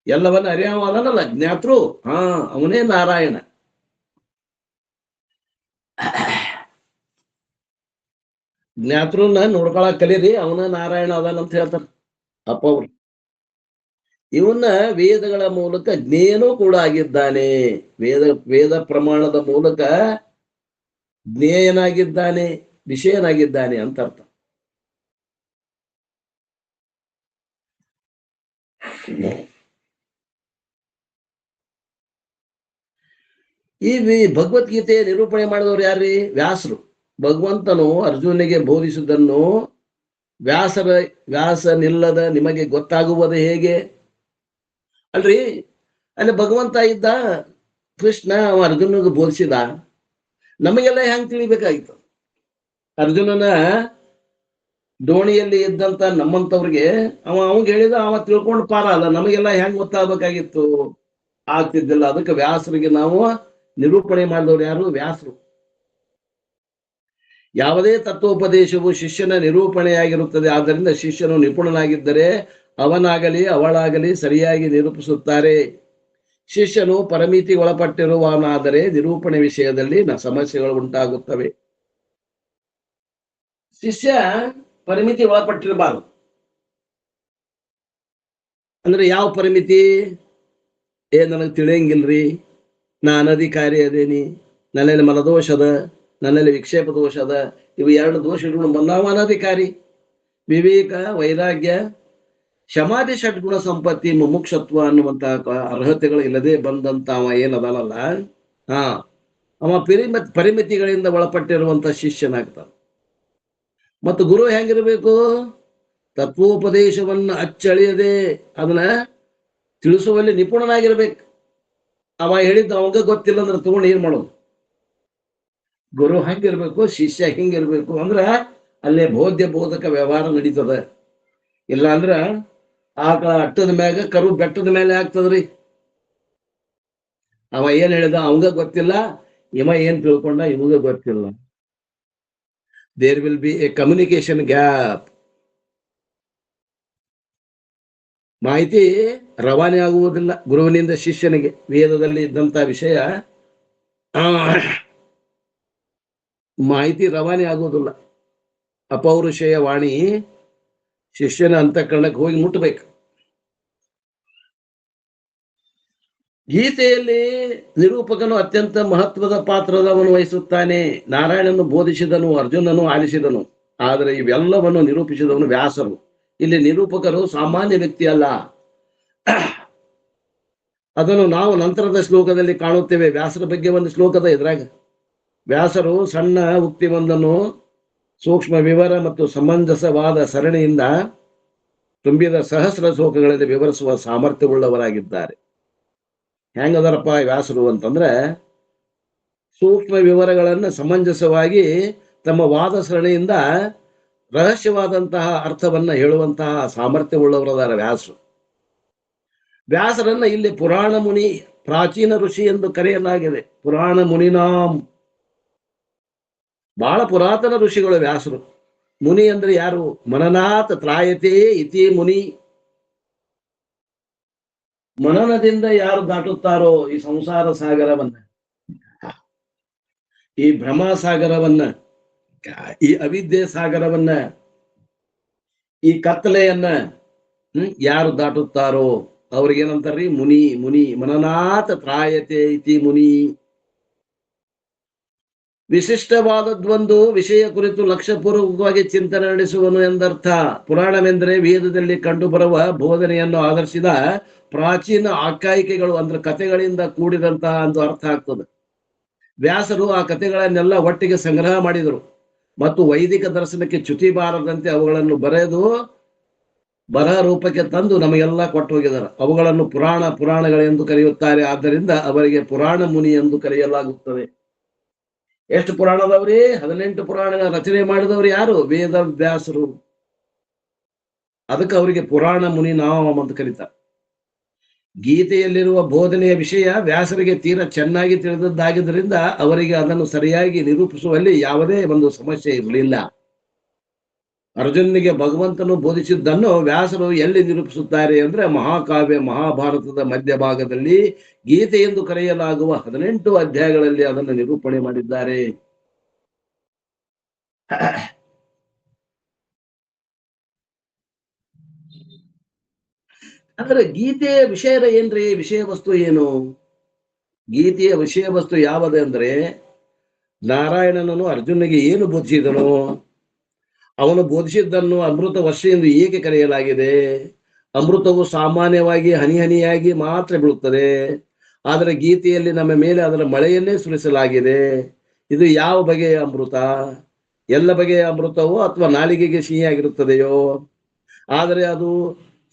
ಎಲ್ಲವನ್ನ ಅರಿಯವ ಅದನಲ್ಲ ಜ್ಞಾತೃ, ಅವನೇ ನಾರಾಯಣ. ಜ್ಞಾತೃನ ನೋಡ್ಕೊಳಕ್ ಕಲೀರಿ, ಅವನ ನಾರಾಯಣ ಅದಾನಂತ ಹೇಳ್ತಾರ ಅಪ್ಪ ಅವ್ರು. ಇವನ್ನ ವೇದಗಳ ಮೂಲಕ ಜ್ಞೇಯನೂ ಕೂಡ ಆಗಿದ್ದಾನೆ. ವೇದ ಪ್ರಮಾಣದ ಮೂಲಕ ಜ್ಞೇಯನಾಗಿದ್ದಾನೆ, ವಿಷಯನಾಗಿದ್ದಾನೆ ಅಂತ ಅರ್ಥ. ಈ ಭಗವದ್ಗೀತೆ ನಿರೂಪಣೆ ಮಾಡಿದವರು ಯಾರ್ರಿ? ವ್ಯಾಸರು. ಭಗವಂತನು ಅರ್ಜುನಿಗೆ ಬೋಧಿಸುವುದನ್ನು ವ್ಯಾಸನಿಲ್ಲದ ನಿಮಗೆ ಗೊತ್ತಾಗುವುದು ಹೇಗೆ? ಅಲ್ರಿ, ಅಲ್ಲಿ ಭಗವಂತ ಇದ್ದ, ಕೃಷ್ಣ ಅರ್ಜುನಿಗೆ ಬೋಧಿಸಿದ, ನಮಗೆಲ್ಲ ಹೆಂಗ್ ತಿಳಿಬೇಕಾಗಿತ್ತು? ಅರ್ಜುನನ ದೋಣಿಯಲ್ಲಿ ಇದ್ದಂತ ನಮ್ಮಂತವ್ರಿಗೆ ಅವಂಗೆ ಹೇಳಿದ, ಅವ ತಿಳ್ಕೊಂಡು ಪಾರ ಅಲ್ಲ, ನಮಗೆಲ್ಲ ಹೆಂಗ್ ಗೊತ್ತಾಗಬೇಕಾಗಿತ್ತು? ಆಗ್ತಿದ್ದಿಲ್ಲ. ಅದಕ್ಕೆ ವ್ಯಾಸರಿಗೆ ನಾವು ನಿರೂಪಣೆ ಮಾಡಿದವರು ಯಾರು? ವ್ಯಾಸರು. ಯಾವುದೇ ತತ್ವೋಪದೇಶವು ಶಿಷ್ಯನ ನಿರೂಪಣೆಯಾಗಿರುತ್ತದೆ. ಆದ್ದರಿಂದ ಶಿಷ್ಯನು ನಿಪುಣನಾಗಿದ್ದರೆ ಅವನಾಗಲಿ ಅವಳಾಗಲಿ ಸರಿಯಾಗಿ ನಿರೂಪಿಸುತ್ತಾರೆ. ಶಿಷ್ಯನು ಪರಿಮಿತಿ ಒಳಪಟ್ಟಿರುವವನಾದರೆ ನಿರೂಪಣೆ ವಿಷಯದಲ್ಲಿ ಸಮಸ್ಯೆಗಳು ಉಂಟಾಗುತ್ತವೆ. ಶಿಷ್ಯ ಪರಿಮಿತಿ ಒಳಪಟ್ಟಿರಬಾರದು. ಅಂದ್ರೆ ಯಾವ ಪರಿಮಿತಿ? ನನಗೆ ತಿಳಿಯಂಗಿಲ್ರಿ, ನಾ ಅನಧಿಕಾರಿ ಅದೇನಿ, ನನ್ನಲ್ಲಿ ಮಲದೋಷ ಅದ, ನನ್ನಲ್ಲಿ ವಿಕ್ಷೇಪ ದೋಷ ಅದ, ಇವು ಎರಡು ದೋಷಗಳು ಬಂದಾವ, ಅನಧಿಕಾರಿ. ವಿವೇಕ, ವೈರಾಗ್ಯ, ಸಮಾಧಿ, ಷಡ್ಗುಣ ಸಂಪತ್ತಿ, ಮುಮುಕ್ಷತ್ವ ಅನ್ನುವಂತ ಅರ್ಹತೆಗಳು ಇಲ್ಲದೆ ಬಂದಂತ ಅವ ಏನದಲ್ಲ ಅವ ಪರಿಮಿತಿಗಳಿಂದ ಒಳಪಟ್ಟಿರುವಂತ ಶಿಷ್ಯನಾಗ್ತಾನ. ಮತ್ತು ಗುರು ಹೆಂಗಿರ್ಬೇಕು? ತತ್ವೋಪದೇಶವನ್ನ ಅಚ್ಚಳಿಯದೆ ಅದನ್ನ ತಿಳಿಸುವಲ್ಲಿ ನಿಪುಣನಾಗಿರ್ಬೇಕು. ಅವ ಹೇಳಿದ್ದು ಅವಾಗ ಗೊತ್ತಿಲ್ಲ ಅಂದ್ರೆ ತಗೊಂಡು ಏನ್ ಮಾಡೋದು? ಗುರು ಹಂಗಿರ್ಬೇಕು, ಶಿಷ್ಯ ಹಿಂಗಿರ್ಬೇಕು. ಅಂದ್ರ ಅಲ್ಲೇ ಬೋಧ್ಯ ಬೋಧಕ ವ್ಯವಹಾರ ನಡೀತದ. ಇಲ್ಲ ಅಂದ್ರ ಆಕಳ ಅಟ್ಟದ ಮ್ಯಾಗ ಕರು ಬೆಟ್ಟದ ಮೇಲೆ ಆಗ್ತದ್ರಿ. ಅವ ಏನ್ ಹೇಳಿದ ಅವಂಗ ಗೊತ್ತಿಲ್ಲ, ಇವ ಏನ್ ತಿಳ್ಕೊಂಡ ಇವಾಗ ಗೊತ್ತಿಲ್ಲ. There will be a communication gap. ಮಾಹಿತಿ ರವಾನೆ ಆಗುವುದಿಲ್ಲ ಗುರುವಿನಿಂದ ಶಿಷ್ಯನಿಗೆ. ವೇದದಲ್ಲಿ ಇದ್ದಂತ ವಿಷಯ ಮಾಹಿತಿ ರವಾನೆ ಆಗುವುದಿಲ್ಲ. ಅಪೌರುಷೇಯ ವಾಣಿ ಶಿಷ್ಯನ ಅಂತಃಕರಣಕ್ಕೆ ಹೋಗಿ ಮುಟ್ಟಬೇಕು. ಗೀತೆಯಲ್ಲಿ ನಿರೂಪಕನು ಅತ್ಯಂತ ಮಹತ್ವದ ಪಾತ್ರದವನು ವಹಿಸುತ್ತಾನೆ. ನಾರಾಯಣನು ಬೋಧಿಸಿದನು, ಅರ್ಜುನನು ಆಲಿಸಿದನು. ಆದರೆ ಇವೆಲ್ಲವನ್ನು ನಿರೂಪಿಸಿದವನು ವ್ಯಾಸರು. ಇಲ್ಲಿ ನಿರೂಪಕರು ಸಾಮಾನ್ಯ ವ್ಯಕ್ತಿ ಅಲ್ಲ. ಅದನ್ನು ನಾವು ನಂತರದ ಶ್ಲೋಕದಲ್ಲಿ ಕಾಣುತ್ತೇವೆ. ವ್ಯಾಸರ ಬಗ್ಗೆ ಒಂದು ಶ್ಲೋಕದ ಇದ್ರಾಗ ವ್ಯಾಸರು ಸಣ್ಣ ಉಕ್ತಿಯೊಂದನ್ನು ಸೂಕ್ಷ್ಮ ವಿವರ ಮತ್ತು ಸಮಂಜಸವಾದ ಸರಣಿಯಿಂದ ತುಂಬಿದ ಸಹಸ್ರ ಶ್ಲೋಕಗಳಲ್ಲಿ ವಿವರಿಸುವ ಸಾಮರ್ಥ್ಯವುಳ್ಳವರಾಗಿದ್ದಾರೆ. ಹೆಂಗದರಪ್ಪ ವ್ಯಾಸರು ಅಂತಂದ್ರೆ, ಸೂಕ್ಷ್ಮ ವಿವರಗಳನ್ನು ಸಮಂಜಸವಾಗಿ ತಮ್ಮ ವಾದ ಸರಣಿಯಿಂದ ರಹಸ್ಯವಾದಂತಹ ಅರ್ಥವನ್ನ ಹೇಳುವಂತಹ ಸಾಮರ್ಥ್ಯವುಳ್ಳವರದಾರ ವ್ಯಾಸರು. ವ್ಯಾಸರನ್ನ ಇಲ್ಲಿ ಪುರಾಣ ಮುನಿ, ಪ್ರಾಚೀನ ಋಷಿ ಎಂದು ಕರೆಯಲಾಗಿದೆ. ಪುರಾಣ ಮುನಿನಾಂ, ಬಹಳ ಪುರಾತನ ಋಷಿಗಳು ವ್ಯಾಸರು. ಮುನಿ ಅಂದ್ರೆ ಯಾರು? ಮನನಾತ್ ತ್ರಾಯತೆ ಇತಿ ಮುನಿ. ಮನನದಿಂದ ಯಾರು ದಾಟುತ್ತಾರೋ ಈ ಸಂಸಾರ ಸಾಗರವನ್ನ, ಈ ಭ್ರಮ ಸಾಗರವನ್ನ, ಈ ಅವಿದ್ಯೆ ಸಾಗರವನ್ನ, ಈ ಕತ್ತಲೆಯನ್ನ ಯಾರು ದಾಟುತ್ತಾರೋ ಅವ್ರಿಗೇನಂತಾರ್ರಿ? ಮುನಿ. ಮುನಿ ಮನನಾಥ ತ್ರಾಯತೆ ಇತಿ ಮುನಿ. ವಿಶಿಷ್ಟವಾದದ್ದೊಂದು ವಿಷಯ ಕುರಿತು ಲಕ್ಷ್ಯಪೂರ್ವಕವಾಗಿ ಚಿಂತನೆ ನಡೆಸುವನು ಎಂದರ್ಥ. ಪುರಾಣವೆಂದರೆ ವೇದದಲ್ಲಿ ಕಂಡುಬರುವ ಬೋಧನೆಯನ್ನು ಆಧರಿಸಿದ ಪ್ರಾಚೀನ ಆಖ್ಯಾಯಿಕೆಗಳು, ಅಂದ್ರೆ ಕಥೆಗಳಿಂದ ಕೂಡಿದಂತಹ ಒಂದು ಅರ್ಥ ಆಗ್ತದೆ. ವ್ಯಾಸರು ಆ ಕಥೆಗಳನ್ನೆಲ್ಲ ಒಟ್ಟಿಗೆ ಸಂಗ್ರಹ ಮಾಡಿದರು ಮತ್ತು ವೈದಿಕ ದರ್ಶನಕ್ಕೆ ಚ್ಯುತಿ ಬಾರದಂತೆ ಅವುಗಳನ್ನು ಬರೆದು ಬರಹ ರೂಪಕ್ಕೆ ತಂದು ನಮಗೆಲ್ಲ ಕೊಟ್ಟು ಹೋಗಿದ್ದಾರೆ. ಅವುಗಳನ್ನು ಪುರಾಣಗಳೆಂದು ಕರೆಯುತ್ತಾರೆ. ಆದ್ದರಿಂದ ಅವರಿಗೆ ಪುರಾಣ ಮುನಿ ಎಂದು ಕರೆಯಲಾಗುತ್ತದೆ. ಎಷ್ಟು ಪುರಾಣ ಅದಾವ್ರಿ? 18 ಪುರಾಣಗಳ ರಚನೆ ಮಾಡಿದವರು ಯಾರು? ವೇದ ವ್ಯಾಸರು. ಅದಕ್ಕೆ ಅವರಿಗೆ ಪುರಾಣ ಮುನಿ ನಾಮ ಅಂತ ಕರೀತಾರೆ. ಗೀತೆಯಲ್ಲಿರುವ ಬೋಧನೆಯ ವಿಷಯ ವ್ಯಾಸರಿಗೆ ತೀರಾ ಚೆನ್ನಾಗಿ ತಿಳಿದದ್ದಾಗಿದ್ದರಿಂದ ಅವರಿಗೆ ಅದನ್ನು ಸರಿಯಾಗಿ ನಿರೂಪಿಸುವಲ್ಲಿ ಯಾವುದೇ ಒಂದು ಸಮಸ್ಯೆ ಇರಲಿಲ್ಲ. ಅರ್ಜುನನಿಗೆ ಭಗವಂತನು ಬೋಧಿಸಿದ್ದನ್ನು ವ್ಯಾಸರು ಎಲ್ಲಿ ನಿರೂಪಿಸುತ್ತಾರೆ ಅಂದ್ರೆ, ಮಹಾಕಾವ್ಯ ಮಹಾಭಾರತದ ಮಧ್ಯಭಾಗದಲ್ಲಿ ಗೀತೆ ಎಂದು ಕರೆಯಲಾಗುವ 18 ಅಧ್ಯಾಯಗಳಲ್ಲಿ ಅದನ್ನು ನಿರೂಪಣೆ ಮಾಡಿದ್ದಾರೆ. ಅಂದ್ರೆ ಗೀತೆಯ ವಿಷಯದ ಏನ್ರಿ? ವಿಷಯ ವಸ್ತು ಏನು? ಗೀತೆಯ ವಿಷಯ ವಸ್ತು ಯಾವುದು ಅಂದ್ರೆ, ನಾರಾಯಣನನು ಅರ್ಜುನಿಗೆ ಏನು ಬೋಧಿಸಿದನು? ಅವನು ಬೋಧಿಸಿದ್ದನ್ನು ಅಮೃತ ವರ್ಷ ಎಂದು ಏಕೆ ಕರೆಯಲಾಗಿದೆ? ಅಮೃತವು ಸಾಮಾನ್ಯವಾಗಿ ಹನಿ ಹನಿಯಾಗಿ ಮಾತ್ರ ಬೀಳುತ್ತದೆ. ಆದರೆ ಗೀತೆಯಲ್ಲಿ ನಮ್ಮ ಮೇಲೆ ಅದರ ಮಳೆಯನ್ನೇ ಸುರಿಸಲಾಗಿದೆ. ಇದು ಯಾವ ಬಗೆಯ ಅಮೃತ? ಎಲ್ಲ ಬಗೆಯ ಅಮೃತವೋ ಅಥವಾ ನಾಲಿಗೆಗೆ ಸಿಹಿಯಾಗಿರುತ್ತದೆಯೋ? ಆದರೆ ಅದು